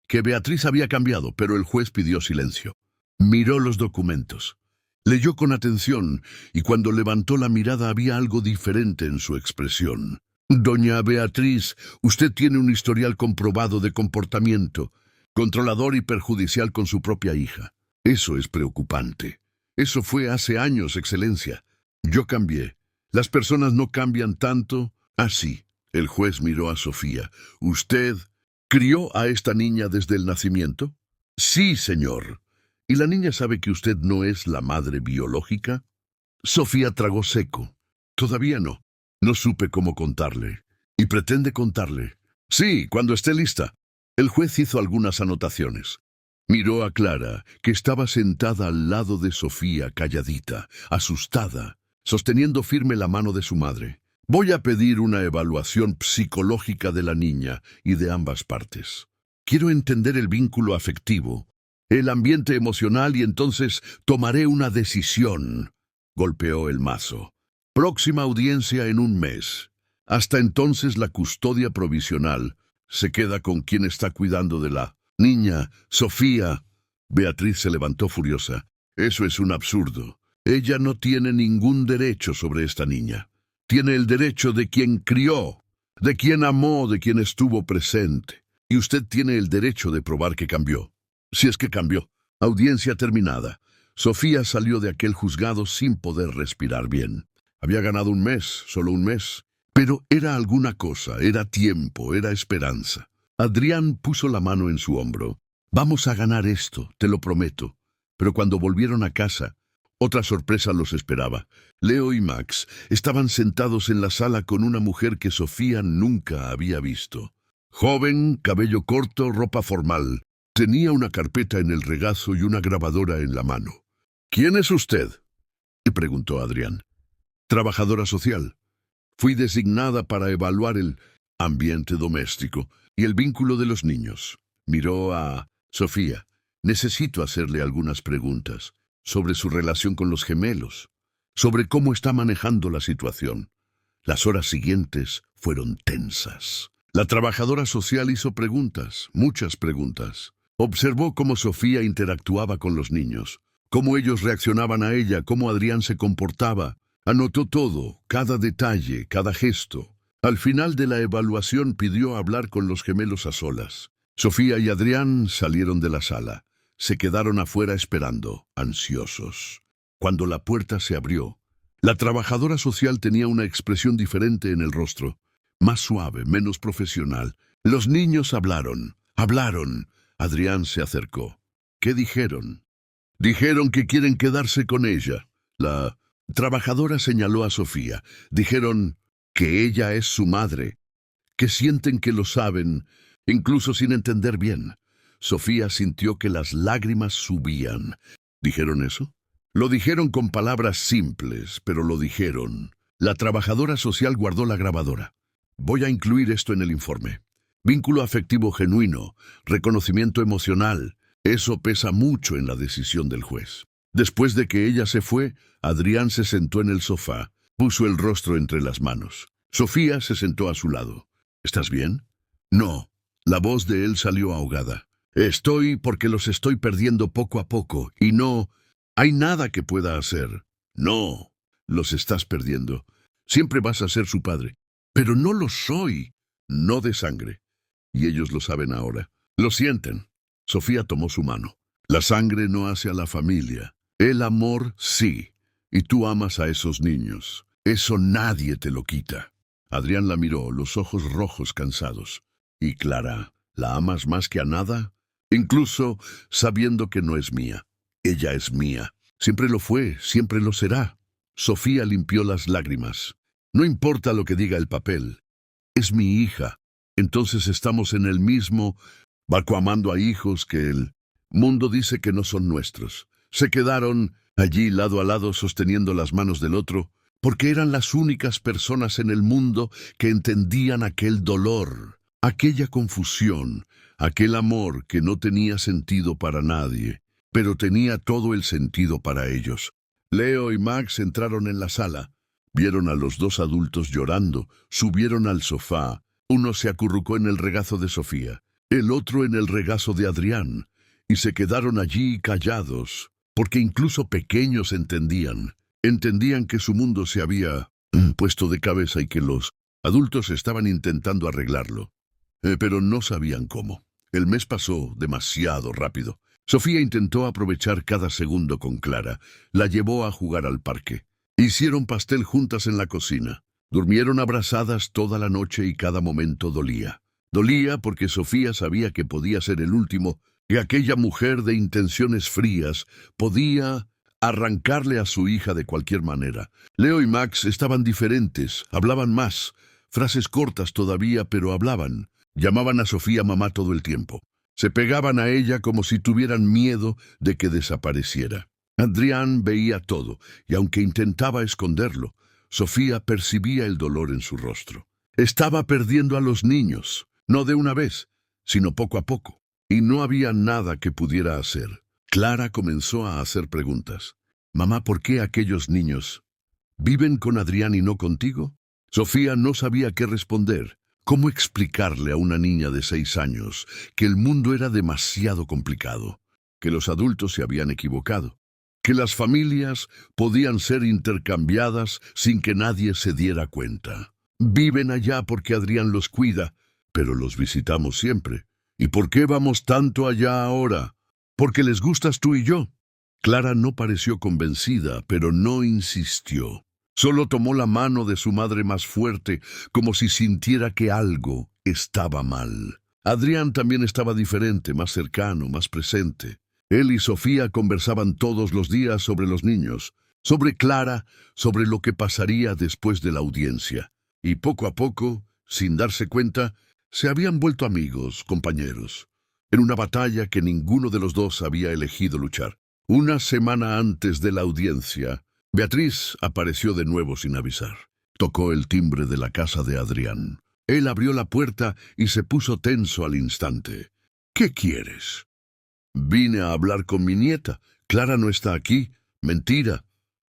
que Beatriz había cambiado, pero el juez pidió silencio. Miró los documentos. Leyó con atención, y cuando levantó la mirada había algo diferente en su expresión. Doña Beatriz, usted tiene un historial comprobado de comportamiento, controlador y perjudicial con su propia hija. Eso es preocupante. Eso fue hace años, Excelencia. Yo cambié. Las personas no cambian tanto así. El juez miró a Sofía. ¿Usted crió a esta niña desde el nacimiento? Sí, señor. ¿Y la niña sabe que usted no es la madre biológica? Sofía tragó seco. Todavía no. No supe cómo contarle. ¿Y pretende contarle? Sí, cuando esté lista. El juez hizo algunas anotaciones. Miró a Clara, que estaba sentada al lado de Sofía, calladita, asustada, sosteniendo firme la mano de su madre. Voy a pedir una evaluación psicológica de la niña y de ambas partes. Quiero entender el vínculo afectivo, el ambiente emocional y entonces tomaré una decisión. Golpeó el mazo. Próxima audiencia en un mes. Hasta entonces la custodia provisional se queda con quien está cuidando de la niña, Sofía. Beatriz se levantó furiosa. Eso es un absurdo. Ella no tiene ningún derecho sobre esta niña. Tiene el derecho de quien crió, de quien amó, de quien estuvo presente. Y usted tiene el derecho de probar que cambió. Si es que cambió. Audiencia terminada. Sofía salió de aquel juzgado sin poder respirar bien. Había ganado un mes, solo un mes. Pero era alguna cosa, era tiempo, era esperanza. Adrián puso la mano en su hombro. Vamos a ganar esto, te lo prometo. Pero cuando volvieron a casa, otra sorpresa los esperaba. Leo y Max estaban sentados en la sala con una mujer que Sofía nunca había visto. Joven, cabello corto, ropa formal. Tenía una carpeta en el regazo y una grabadora en la mano. ¿Quién es usted?, le preguntó Adrián. Trabajadora social. Fui designada para evaluar el ambiente doméstico y el vínculo de los niños. Miró a Sofía. Necesito hacerle algunas preguntas sobre su relación con los gemelos, sobre cómo está manejando la situación. Las horas siguientes fueron tensas. La trabajadora social hizo preguntas, muchas preguntas. Observó cómo Sofía interactuaba con los niños, cómo ellos reaccionaban a ella, cómo Adrián se comportaba. Anotó todo, cada detalle, cada gesto. Al final de la evaluación pidió hablar con los gemelos a solas. Sofía y Adrián salieron de la sala. Se quedaron afuera esperando, ansiosos. Cuando la puerta se abrió, la trabajadora social tenía una expresión diferente en el rostro, más suave, menos profesional. Los niños hablaron. Adrián se acercó. ¿Qué dijeron? Dijeron que quieren quedarse con ella. La trabajadora señaló a Sofía. Dijeron que ella es su madre, que sienten que lo saben, incluso sin entender bien. Sofía sintió que las lágrimas subían. ¿Dijeron eso? Lo dijeron con palabras simples, pero lo dijeron. La trabajadora social guardó la grabadora. Voy a incluir esto en el informe. Vínculo afectivo genuino, reconocimiento emocional. Eso pesa mucho en la decisión del juez. Después de que ella se fue, Adrián se sentó en el sofá, puso el rostro entre las manos. Sofía se sentó a su lado. ¿Estás bien? No. La voz de él salió ahogada. Estoy porque los estoy perdiendo poco a poco, y no hay nada que pueda hacer. No, los estás perdiendo. Siempre vas a ser su padre. Pero no lo soy. No de sangre. Y ellos lo saben ahora. Lo sienten. Sofía tomó su mano. La sangre no hace a la familia. El amor sí. Y tú amas a esos niños. Eso nadie te lo quita. Adrián la miró, los ojos rojos cansados. ¿Y Clara, la amas más que a nada? Incluso sabiendo que no es mía. Ella es mía. Siempre lo fue, siempre lo será. Sofía limpió las lágrimas. No importa lo que diga el papel. Es mi hija. Entonces estamos en el mismo barco amando a hijos que el mundo dice que no son nuestros. Se quedaron allí lado a lado sosteniendo las manos del otro, porque eran las únicas personas en el mundo que entendían aquel dolor, aquella confusión, aquel amor que no tenía sentido para nadie, pero tenía todo el sentido para ellos. Leo y Max entraron en la sala. Vieron a los dos adultos llorando, subieron al sofá. Uno se acurrucó en el regazo de Sofía, el otro en el regazo de Adrián, y se quedaron allí callados, porque incluso pequeños entendían que su mundo se había puesto de cabeza y que los adultos estaban intentando arreglarlo. Pero no sabían cómo. El mes pasó demasiado rápido. Sofía intentó aprovechar cada segundo con Clara. La llevó a jugar al parque. Hicieron pastel juntas en la cocina. Durmieron abrazadas toda la noche y cada momento dolía. Dolía porque Sofía sabía que podía ser el último, que aquella mujer de intenciones frías podía arrancarle a su hija de cualquier manera. Leo y Max estaban diferentes, hablaban más, frases cortas todavía, pero hablaban. Llamaban a Sofía mamá todo el tiempo. Se pegaban a ella como si tuvieran miedo de que desapareciera. Adrián veía todo, y aunque intentaba esconderlo, Sofía percibía el dolor en su rostro. Estaba perdiendo a los niños, no de una vez, sino poco a poco, y no había nada que pudiera hacer. Clara comenzó a hacer preguntas. Mamá, ¿por qué aquellos niños viven con Adrián y no contigo? Sofía no sabía qué responder. ¿Cómo explicarle a una niña de 6 años que el mundo era demasiado complicado, que los adultos se habían equivocado, que las familias podían ser intercambiadas sin que nadie se diera cuenta? Viven allá porque Adrián los cuida, pero los visitamos siempre. ¿Y por qué vamos tanto allá ahora? ¿Porque les gustas tú y yo? Clara no pareció convencida, pero no insistió. Solo tomó la mano de su madre más fuerte, como si sintiera que algo estaba mal. Adrián también estaba diferente, más cercano, más presente. Él y Sofía conversaban todos los días sobre los niños, sobre Clara, sobre lo que pasaría después de la audiencia. Y poco a poco, sin darse cuenta, se habían vuelto amigos, compañeros, en una batalla que ninguno de los dos había elegido luchar. Una semana antes de la audiencia, Beatriz apareció de nuevo sin avisar. Tocó el timbre de la casa de Adrián. Él abrió la puerta y se puso tenso al instante. ¿Qué quieres? Vine a hablar con mi nieta. Clara no está aquí. Mentira.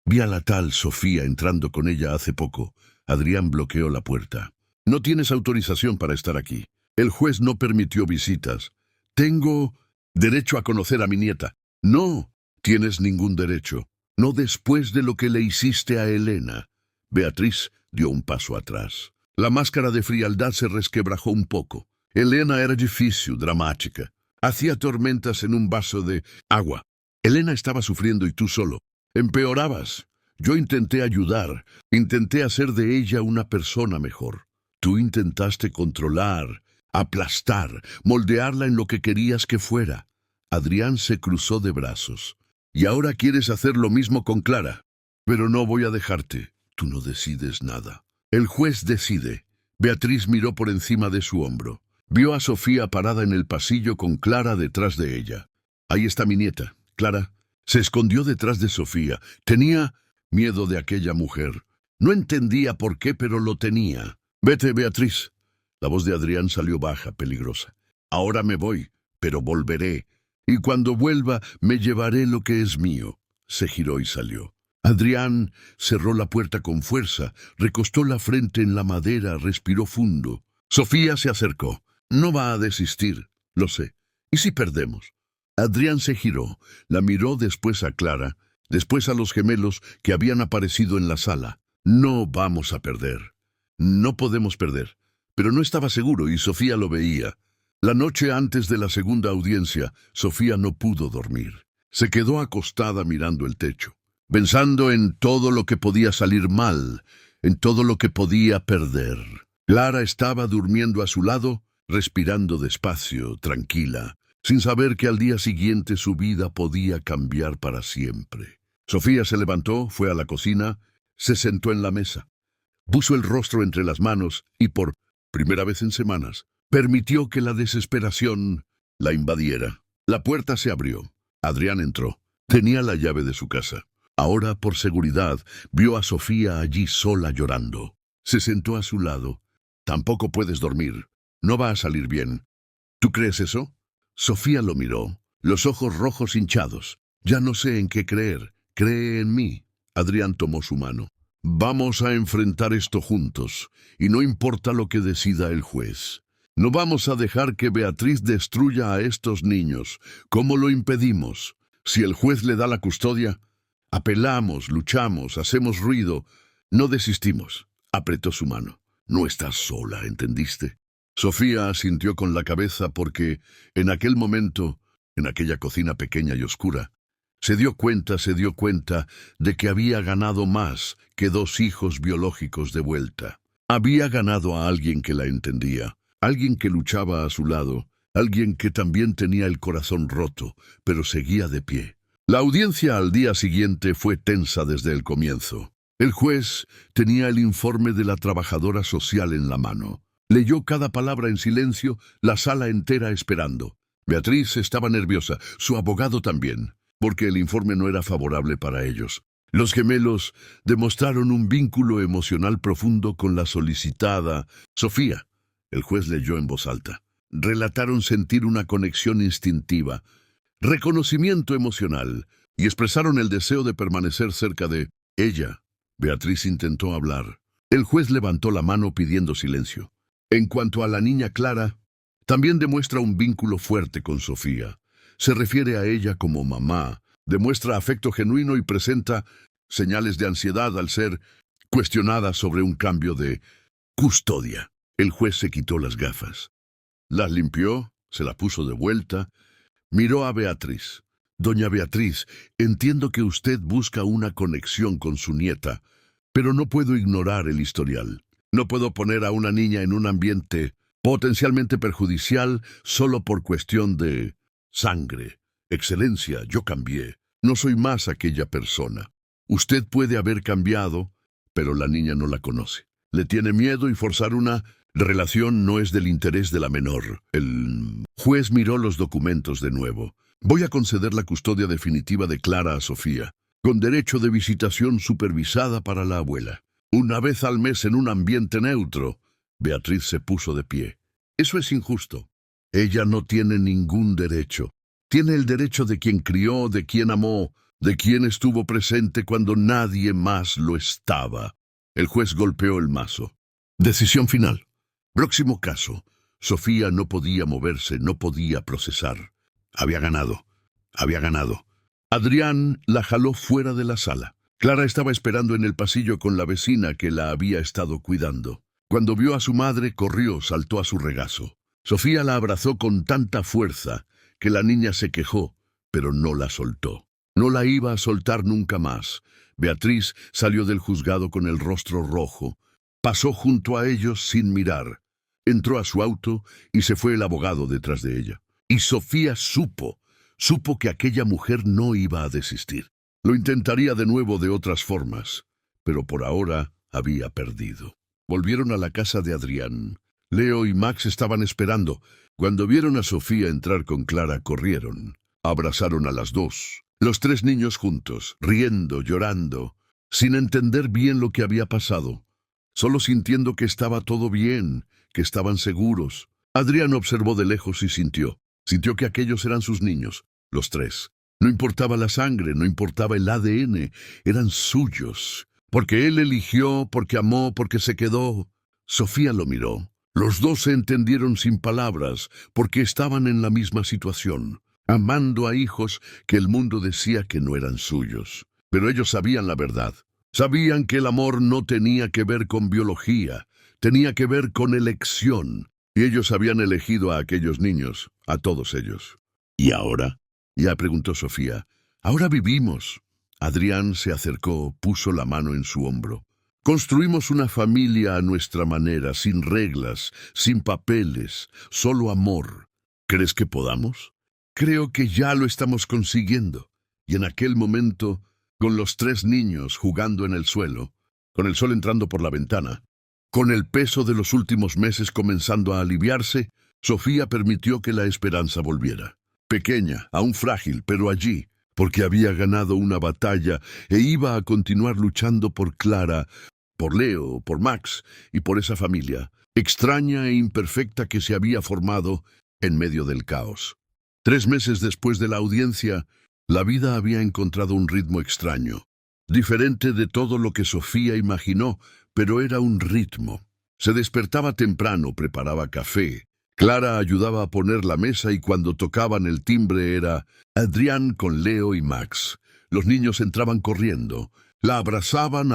Vi a la tal Sofía entrando con ella hace poco. Adrián bloqueó la puerta. No tienes autorización para estar aquí. El juez no permitió visitas. Tengo derecho a conocer a mi nieta. No tienes ningún derecho. No después de lo que le hiciste a Elena. Beatriz dio un paso atrás. La máscara de frialdad se resquebrajó un poco. Elena era difícil, dramática. Hacía tormentas en un vaso de agua. Elena estaba sufriendo y tú solo. Empeorabas. Yo intenté ayudar, intenté hacer de ella una persona mejor. Tú intentaste controlar, aplastar, moldearla en lo que querías que fuera. Adrián se cruzó de brazos. Y ahora quieres hacer lo mismo con Clara. Pero no voy a dejarte. Tú no decides nada. El juez decide. Beatriz miró por encima de su hombro. Vio a Sofía parada en el pasillo con Clara detrás de ella. Ahí está mi nieta, Clara. Se escondió detrás de Sofía. Tenía miedo de aquella mujer. No entendía por qué, pero lo tenía. Vete, Beatriz. La voz de Adrián salió baja, peligrosa. Ahora me voy, pero volveré. Y cuando vuelva, me llevaré lo que es mío. Se giró y salió. Adrián cerró la puerta con fuerza, recostó la frente en la madera, respiró fundo. Sofía se acercó. No va a desistir, lo sé. ¿Y si perdemos? Adrián se giró, la miró después a Clara, después a los gemelos que habían aparecido en la sala. No vamos a perder. No podemos perder. Pero no estaba seguro y Sofía lo veía. La noche antes de la segunda audiencia, Sofía no pudo dormir. Se quedó acostada mirando el techo, pensando en todo lo que podía salir mal, en todo lo que podía perder. Clara estaba durmiendo a su lado, respirando despacio, tranquila, sin saber que al día siguiente su vida podía cambiar para siempre. Sofía se levantó, fue a la cocina, se sentó en la mesa, puso el rostro entre las manos y por primera vez en semanas, permitió que la desesperación la invadiera. La puerta se abrió. Adrián entró. Tenía la llave de su casa. Ahora, por seguridad, vio a Sofía allí sola llorando. Se sentó a su lado. Tampoco puedes dormir. No va a salir bien. ¿Tú crees eso? Sofía lo miró, los ojos rojos hinchados. Ya no sé en qué creer. Cree en mí. Adrián tomó su mano. Vamos a enfrentar esto juntos, y no importa lo que decida el juez. No vamos a dejar que Beatriz destruya a estos niños. ¿Cómo lo impedimos? Si el juez le da la custodia, apelamos, luchamos, hacemos ruido. No desistimos. Apretó su mano. No estás sola, ¿entendiste? Sofía asintió con la cabeza porque, en aquel momento, en aquella cocina pequeña y oscura, se dio cuenta de que había ganado más que 2 hijos biológicos de vuelta. Había ganado a alguien que la entendía, alguien que luchaba a su lado, alguien que también tenía el corazón roto, pero seguía de pie. La audiencia al día siguiente fue tensa desde el comienzo. El juez tenía el informe de la trabajadora social en la mano. Leyó cada palabra en silencio, la sala entera esperando. Beatriz estaba nerviosa, su abogado también, porque el informe no era favorable para ellos. Los gemelos demostraron un vínculo emocional profundo con la solicitada Sofía. El juez leyó en voz alta. Relataron sentir una conexión instintiva, reconocimiento emocional, y expresaron el deseo de permanecer cerca de ella. Beatriz intentó hablar. El juez levantó la mano pidiendo silencio. En cuanto a la niña Clara, también demuestra un vínculo fuerte con Sofía. Se refiere a ella como mamá, demuestra afecto genuino y presenta señales de ansiedad al ser cuestionada sobre un cambio de custodia. El juez se quitó las gafas. Las limpió, se la puso de vuelta, miró a Beatriz. Doña Beatriz, entiendo que usted busca una conexión con su nieta, pero no puedo ignorar el historial. No puedo poner a una niña en un ambiente potencialmente perjudicial solo por cuestión de sangre. Excelencia, yo cambié. No soy más aquella persona. Usted puede haber cambiado, pero la niña no la conoce. Le tiene miedo y forzar una relación no es del interés de la menor. El juez miró los documentos de nuevo. Voy a conceder la custodia definitiva de Clara a Sofía, con derecho de visitación supervisada para la abuela. Una vez al mes en un ambiente neutro. Beatriz se puso de pie. Eso es injusto. Ella no tiene ningún derecho. Tiene el derecho de quien crió, de quien amó, de quien estuvo presente cuando nadie más lo estaba. El juez golpeó el mazo. Decisión final. Próximo caso. Sofía no podía moverse, no podía procesar. Había ganado. Había ganado. Adrián la jaló fuera de la sala. Clara estaba esperando en el pasillo con la vecina que la había estado cuidando. Cuando vio a su madre, corrió, saltó a su regazo. Sofía la abrazó con tanta fuerza que la niña se quejó, pero no la soltó. No la iba a soltar nunca más. Beatriz salió del juzgado con el rostro rojo. Pasó junto a ellos sin mirar. Entró a su auto y se fue el abogado detrás de ella. Y Sofía supo que aquella mujer no iba a desistir. Lo intentaría de nuevo de otras formas, pero por ahora había perdido. Volvieron a la casa de Adrián. Leo y Max estaban esperando. Cuando vieron a Sofía entrar con Clara, corrieron. Abrazaron a las dos. Los tres niños juntos, riendo, llorando, sin entender bien lo que había pasado, solo sintiendo que estaba todo bien, que estaban seguros. Adrián observó de lejos y sintió que aquellos eran sus niños, los tres. No importaba la sangre, no importaba el ADN, eran suyos. Porque él eligió, porque amó, porque se quedó. Sofía lo miró. Los dos se entendieron sin palabras, porque estaban en la misma situación, amando a hijos que el mundo decía que no eran suyos. Pero ellos sabían la verdad. Sabían que el amor no tenía que ver con biología, tenía que ver con elección. Y ellos habían elegido a aquellos niños, a todos ellos. ¿Y ahora? Ya preguntó Sofía. Ahora vivimos. Adrián se acercó, puso la mano en su hombro. Construimos una familia a nuestra manera, sin reglas, sin papeles, solo amor. ¿Crees que podamos? Creo que ya lo estamos consiguiendo. Y en aquel momento, con los tres niños jugando en el suelo, con el sol entrando por la ventana, con el peso de los últimos meses comenzando a aliviarse, Sofía permitió que la esperanza volviera. Pequeña, aún frágil, pero allí, porque había ganado una batalla e iba a continuar luchando por Clara, por Leo, por Max y por esa familia, extraña e imperfecta que se había formado en medio del caos. 3 meses después de la audiencia, la vida había encontrado un ritmo extraño, diferente de todo lo que Sofía imaginó, pero era un ritmo. Se despertaba temprano, preparaba café. Clara ayudaba a poner la mesa y cuando tocaban el timbre era Adrián con Leo y Max. Los niños entraban corriendo. La abrazaban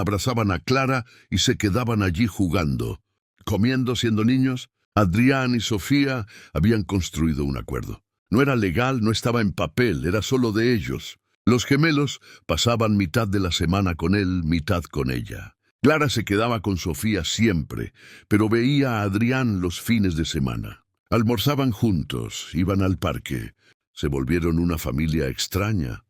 a Clara y se quedaban allí jugando. Comiendo siendo niños, Adrián y Sofía habían construido un acuerdo. No era legal, no estaba en papel, era solo de ellos. Los gemelos pasaban mitad de la semana con él, mitad con ella. Clara se quedaba con Sofía siempre, pero veía a Adrián los fines de semana. Almorzaban juntos, iban al parque. Se volvieron una familia extraña.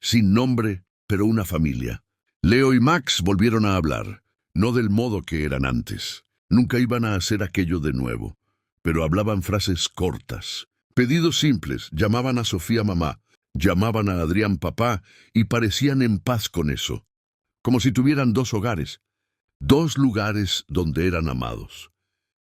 Sin nombre, pero una familia. Leo y Max volvieron a hablar, no del modo que eran antes. Nunca iban a hacer aquello de nuevo, pero hablaban frases cortas. Pedidos simples, llamaban a Sofía mamá, llamaban a Adrián papá y parecían en paz con eso. Como si tuvieran 2 hogares, 2 lugares donde eran amados.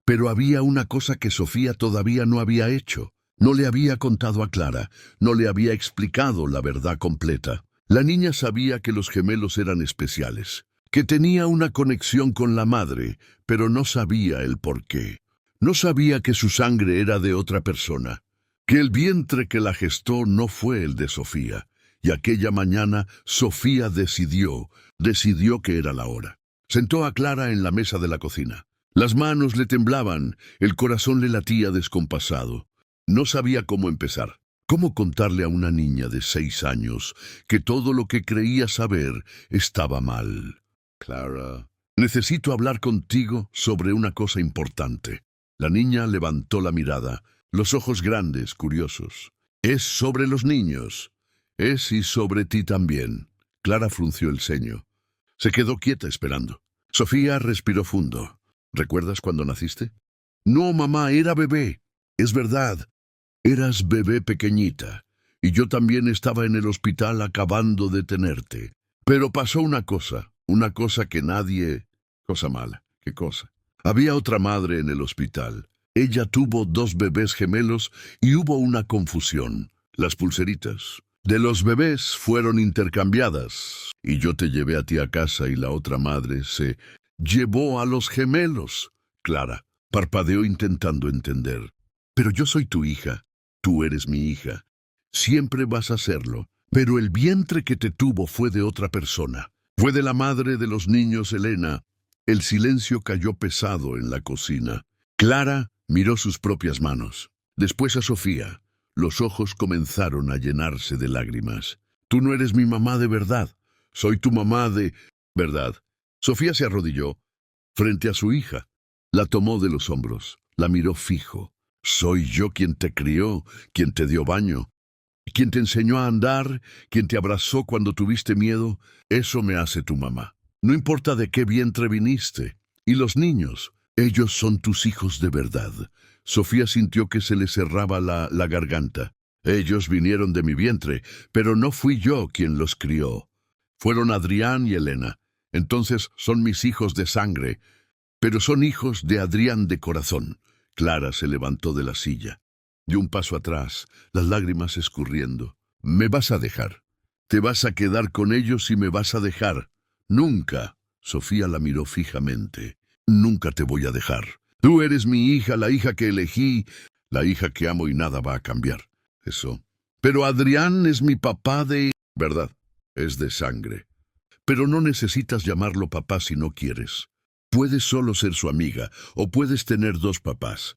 Pero había una cosa que Sofía todavía no había hecho. No le había contado a Clara, no le había explicado la verdad completa. La niña sabía que los gemelos eran especiales, que tenía una conexión con la madre, pero no sabía el por qué. No sabía que su sangre era de otra persona, que el vientre que la gestó no fue el de Sofía. Y aquella mañana Sofía decidió que era la hora. Sentó a Clara en la mesa de la cocina. Las manos le temblaban, el corazón le latía descompasado. No sabía cómo empezar. ¿Cómo contarle a una niña de 6 años que todo lo que creía saber estaba mal? Clara, necesito hablar contigo sobre una cosa importante. La niña levantó la mirada, los ojos grandes, curiosos. Es sobre los niños. Es y sobre ti también. Clara frunció el ceño. Se quedó quieta esperando. Sofía respiró fundo. ¿Recuerdas cuando naciste? No, mamá, era bebé. Es verdad. Eras bebé pequeñita, y yo también estaba en el hospital acabando de tenerte. Pero pasó una cosa que nadie... Cosa mala, ¿qué cosa? Había otra madre en el hospital. Ella tuvo 2 bebés gemelos y hubo una confusión. Las pulseritas de los bebés fueron intercambiadas, y yo te llevé a ti a casa y la otra madre se llevó a los gemelos. Clara parpadeó intentando entender. Pero yo soy tu hija. Tú eres mi hija. Siempre vas a serlo. Pero el vientre que te tuvo fue de otra persona. Fue de la madre de los niños, Elena. El silencio cayó pesado en la cocina. Clara miró sus propias manos. Después a Sofía. Los ojos comenzaron a llenarse de lágrimas. Tú no eres mi mamá de verdad. Soy tu mamá de verdad. Sofía se arrodilló frente a su hija. La tomó de los hombros. La miró fijo. Soy yo quien te crió, quien te dio baño, quien te enseñó a andar, quien te abrazó cuando tuviste miedo. Eso me hace tu mamá. No importa de qué vientre viniste. Y los niños, ellos son tus hijos de verdad. Sofía sintió que se le cerraba la garganta. Ellos vinieron de mi vientre, pero no fui yo quien los crió. Fueron Adrián y Elena. Entonces son mis hijos de sangre, pero son hijos de Adrián de corazón. Clara se levantó de la silla. Dio un paso atrás, las lágrimas escurriendo. ¿Me vas a dejar? ¿Te vas a quedar con ellos y me vas a dejar? Nunca. Sofía la miró fijamente. Nunca te voy a dejar. Tú eres mi hija, la hija que elegí, la hija que amo y nada va a cambiar. Eso. Pero Adrián es mi papá de... ¿Verdad? Es de sangre. Pero no necesitas llamarlo papá si no quieres. Puedes solo ser su amiga, o puedes tener dos papás.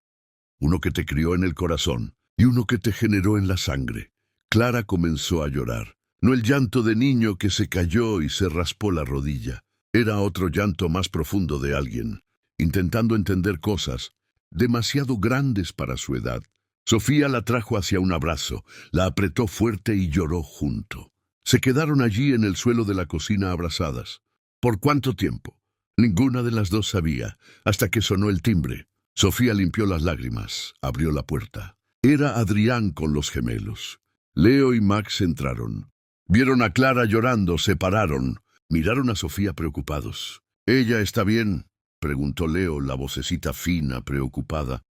Uno que te crió en el corazón y uno que te generó en la sangre. Clara comenzó a llorar. No el llanto de niño que se cayó y se raspó la rodilla. Era otro llanto más profundo de alguien, intentando entender cosas demasiado grandes para su edad. Sofía la trajo hacia un abrazo, la apretó fuerte y lloró junto. Se quedaron allí en el suelo de la cocina abrazadas. ¿Por cuánto tiempo? Ninguna de las dos sabía, hasta que sonó el timbre. Sofía limpió las lágrimas, abrió la puerta. Era Adrián con los gemelos. Leo y Max entraron. Vieron a Clara llorando, se pararon. Miraron a Sofía preocupados. ¿Ella está bien?, preguntó Leo, la vocecita fina, preocupada.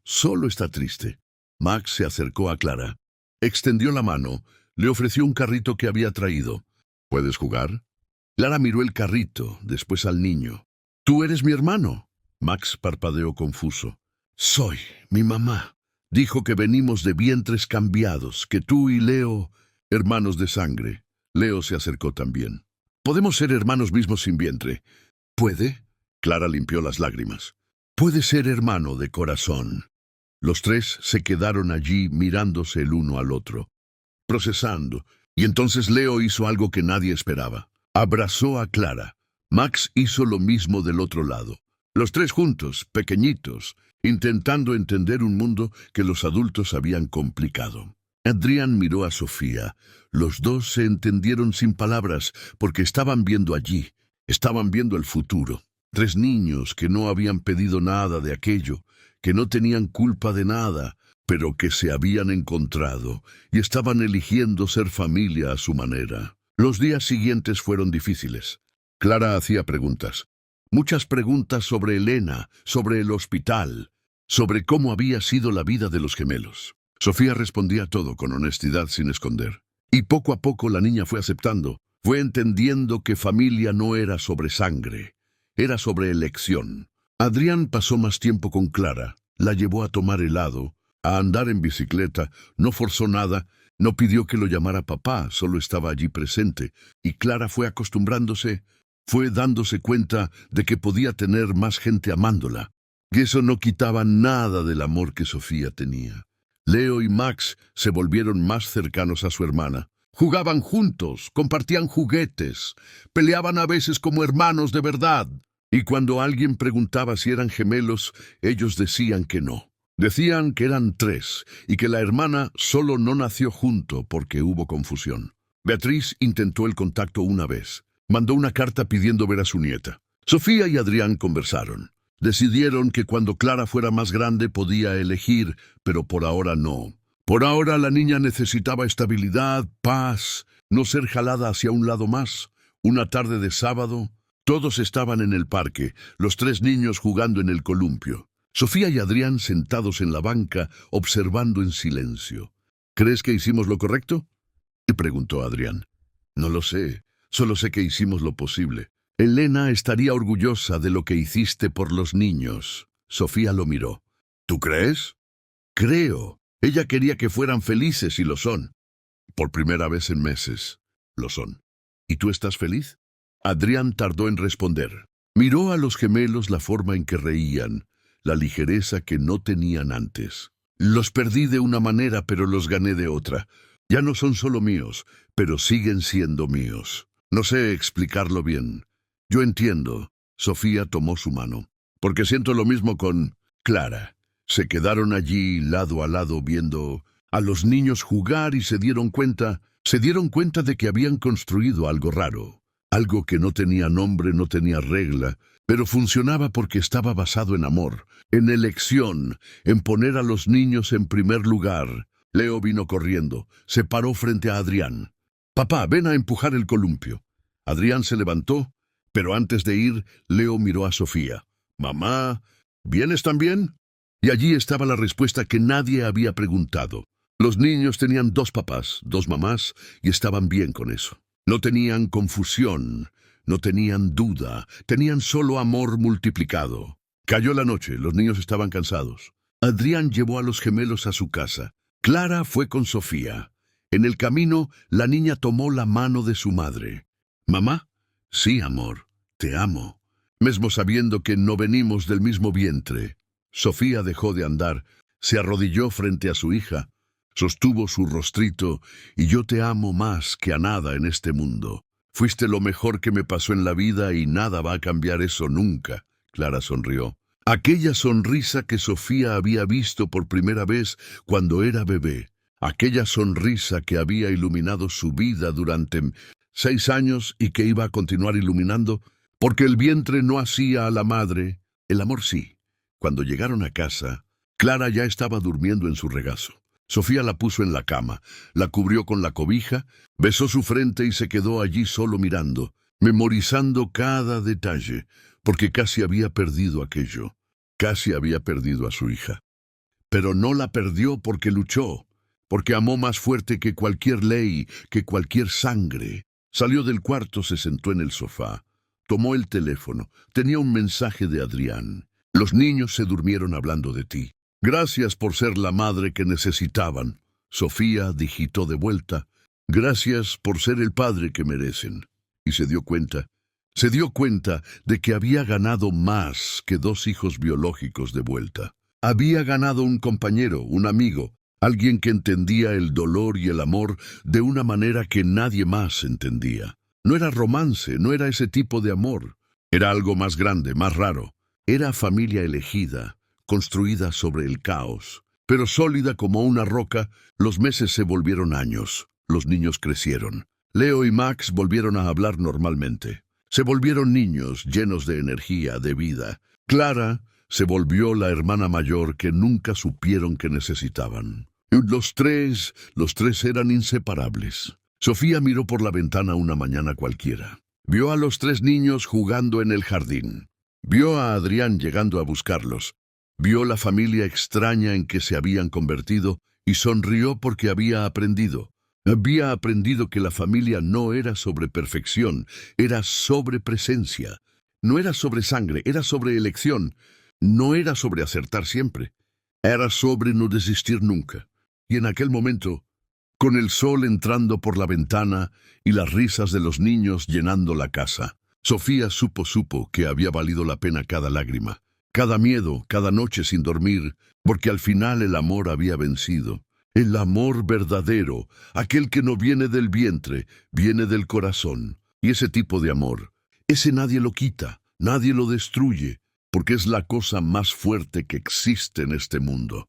Solo está triste. Max se acercó a Clara. Extendió la mano, le ofreció un carrito que había traído. ¿Puedes jugar? Clara miró el carrito, después al niño. ¿Tú eres mi hermano? Max parpadeó confuso. Soy mi mamá. Dijo que venimos de vientres cambiados, que tú y Leo, hermanos de sangre. Leo se acercó también. Podemos ser hermanos mismos sin vientre. ¿Puede? Clara limpió las lágrimas. Puede ser hermano de corazón. Los tres se quedaron allí mirándose el uno al otro, procesando, y entonces Leo hizo algo que nadie esperaba. Abrazó a Clara. Max hizo lo mismo del otro lado. Los tres juntos, pequeñitos, intentando entender un mundo que los adultos habían complicado. Adrián miró a Sofía. Los dos se entendieron sin palabras porque estaban viendo allí, estaban viendo el futuro. Tres niños que no habían pedido nada de aquello, que no tenían culpa de nada, pero que se habían encontrado y estaban eligiendo ser familia a su manera. Los días siguientes fueron difíciles. Clara hacía preguntas. Muchas preguntas sobre Elena, sobre el hospital, sobre cómo había sido la vida de los gemelos. Sofía respondía todo con honestidad sin esconder. Y poco a poco la niña fue aceptando, fue entendiendo que familia no era sobre sangre, era sobre elección. Adrián pasó más tiempo con Clara, la llevó a tomar helado, a andar en bicicleta, no forzó nada, no pidió que lo llamara papá, solo estaba allí presente, y Clara fue acostumbrándose, fue dándose cuenta de que podía tener más gente amándola, que eso no quitaba nada del amor que Sofía tenía. Leo y Max se volvieron más cercanos a su hermana. Jugaban juntos, compartían juguetes, peleaban a veces como hermanos de verdad. Y cuando alguien preguntaba si eran gemelos, ellos decían que no. Decían que eran tres y que la hermana solo no nació junto porque hubo confusión. Beatriz intentó el contacto una vez. Mandó una carta pidiendo ver a su nieta. Sofía y Adrián conversaron. Decidieron que cuando Clara fuera más grande podía elegir, pero por ahora no. Por ahora la niña necesitaba estabilidad, paz, no ser jalada hacia un lado más. Una tarde de sábado, todos estaban en el parque, los tres niños jugando en el columpio. Sofía y Adrián sentados en la banca, observando en silencio. ¿Crees que hicimos lo correcto?, le preguntó Adrián. No lo sé, solo sé que hicimos lo posible. Elena estaría orgullosa de lo que hiciste por los niños. Sofía lo miró. ¿Tú crees? Creo. Ella quería que fueran felices y lo son. Por primera vez en meses, lo son. ¿Y tú estás feliz? Adrián tardó en responder. Miró a los gemelos la forma en que reían, la ligereza que no tenían antes. Los perdí de una manera, pero los gané de otra. Ya no son solo míos, pero siguen siendo míos. No sé explicarlo bien. Yo entiendo. Sofía tomó su mano. Porque siento lo mismo con Clara. Se quedaron allí lado a lado viendo a los niños jugar y se dieron cuenta de que habían construido algo raro. Algo que no tenía nombre, no tenía regla, pero funcionaba porque estaba basado en amor, en elección, en poner a los niños en primer lugar. Leo vino corriendo, se paró frente a Adrián. «Papá, ven a empujar el columpio». Adrián se levantó, pero antes de ir, Leo miró a Sofía. «Mamá, ¿vienes también?» Y allí estaba la respuesta que nadie había preguntado. Los niños tenían 2 papás, 2 mamás, y estaban bien con eso. No tenían confusión, no tenían duda, tenían solo amor multiplicado. Cayó la noche, los niños estaban cansados. Adrián llevó a los gemelos a su casa. Clara fue con Sofía. En el camino, la niña tomó la mano de su madre. «¿Mamá?» «Sí, amor, te amo». Mesmo sabiendo que no venimos del mismo vientre. Sofía dejó de andar, se arrodilló frente a su hija, sostuvo su rostrito, y «Yo te amo más que a nada en este mundo. Fuiste lo mejor que me pasó en la vida y nada va a cambiar eso nunca». Clara sonrió. Aquella sonrisa que Sofía había visto por primera vez cuando era bebé. Aquella sonrisa que había iluminado su vida durante 6 años y que iba a continuar iluminando, porque el vientre no hacía a la madre, el amor sí. Cuando llegaron a casa, Clara ya estaba durmiendo en su regazo. Sofía la puso en la cama, la cubrió con la cobija, besó su frente y se quedó allí solo mirando, memorizando cada detalle, porque casi había perdido aquello. Casi había perdido a su hija. Pero no la perdió porque luchó, porque amó más fuerte que cualquier ley, que cualquier sangre. Salió del cuarto, se sentó en el sofá, tomó el teléfono, tenía un mensaje de Adrián. «Los niños se durmieron hablando de ti. Gracias por ser la madre que necesitaban». Sofía digitó de vuelta: «Gracias por ser el padre que merecen». Y se dio cuenta de que había ganado más que 2 hijos biológicos de vuelta. Había ganado un compañero, un amigo, alguien que entendía el dolor y el amor de una manera que nadie más entendía. No era romance, no era ese tipo de amor. Era algo más grande, más raro. Era familia elegida, construida sobre el caos, pero sólida como una roca. Los meses se volvieron años. Los niños crecieron. Leo y Max volvieron a hablar normalmente. Se volvieron niños llenos de energía, de vida. Clara se volvió la hermana mayor que nunca supieron que necesitaban. Los tres eran inseparables. Sofía miró por la ventana una mañana cualquiera. Vio a los 3 niños jugando en el jardín. Vio a Adrián llegando a buscarlos. Vio la familia extraña en que se habían convertido y sonrió porque había aprendido. Había aprendido que la familia no era sobre perfección, era sobre presencia. No era sobre sangre, era sobre elección. No era sobre acertar siempre. Era sobre no desistir nunca. Y en aquel momento, con el sol entrando por la ventana y las risas de los niños llenando la casa, Sofía supo que había valido la pena cada lágrima, cada miedo, cada noche sin dormir, porque al final el amor había vencido. El amor verdadero, aquel que no viene del vientre, viene del corazón. Y ese tipo de amor, ese nadie lo quita, nadie lo destruye, porque es la cosa más fuerte que existe en este mundo.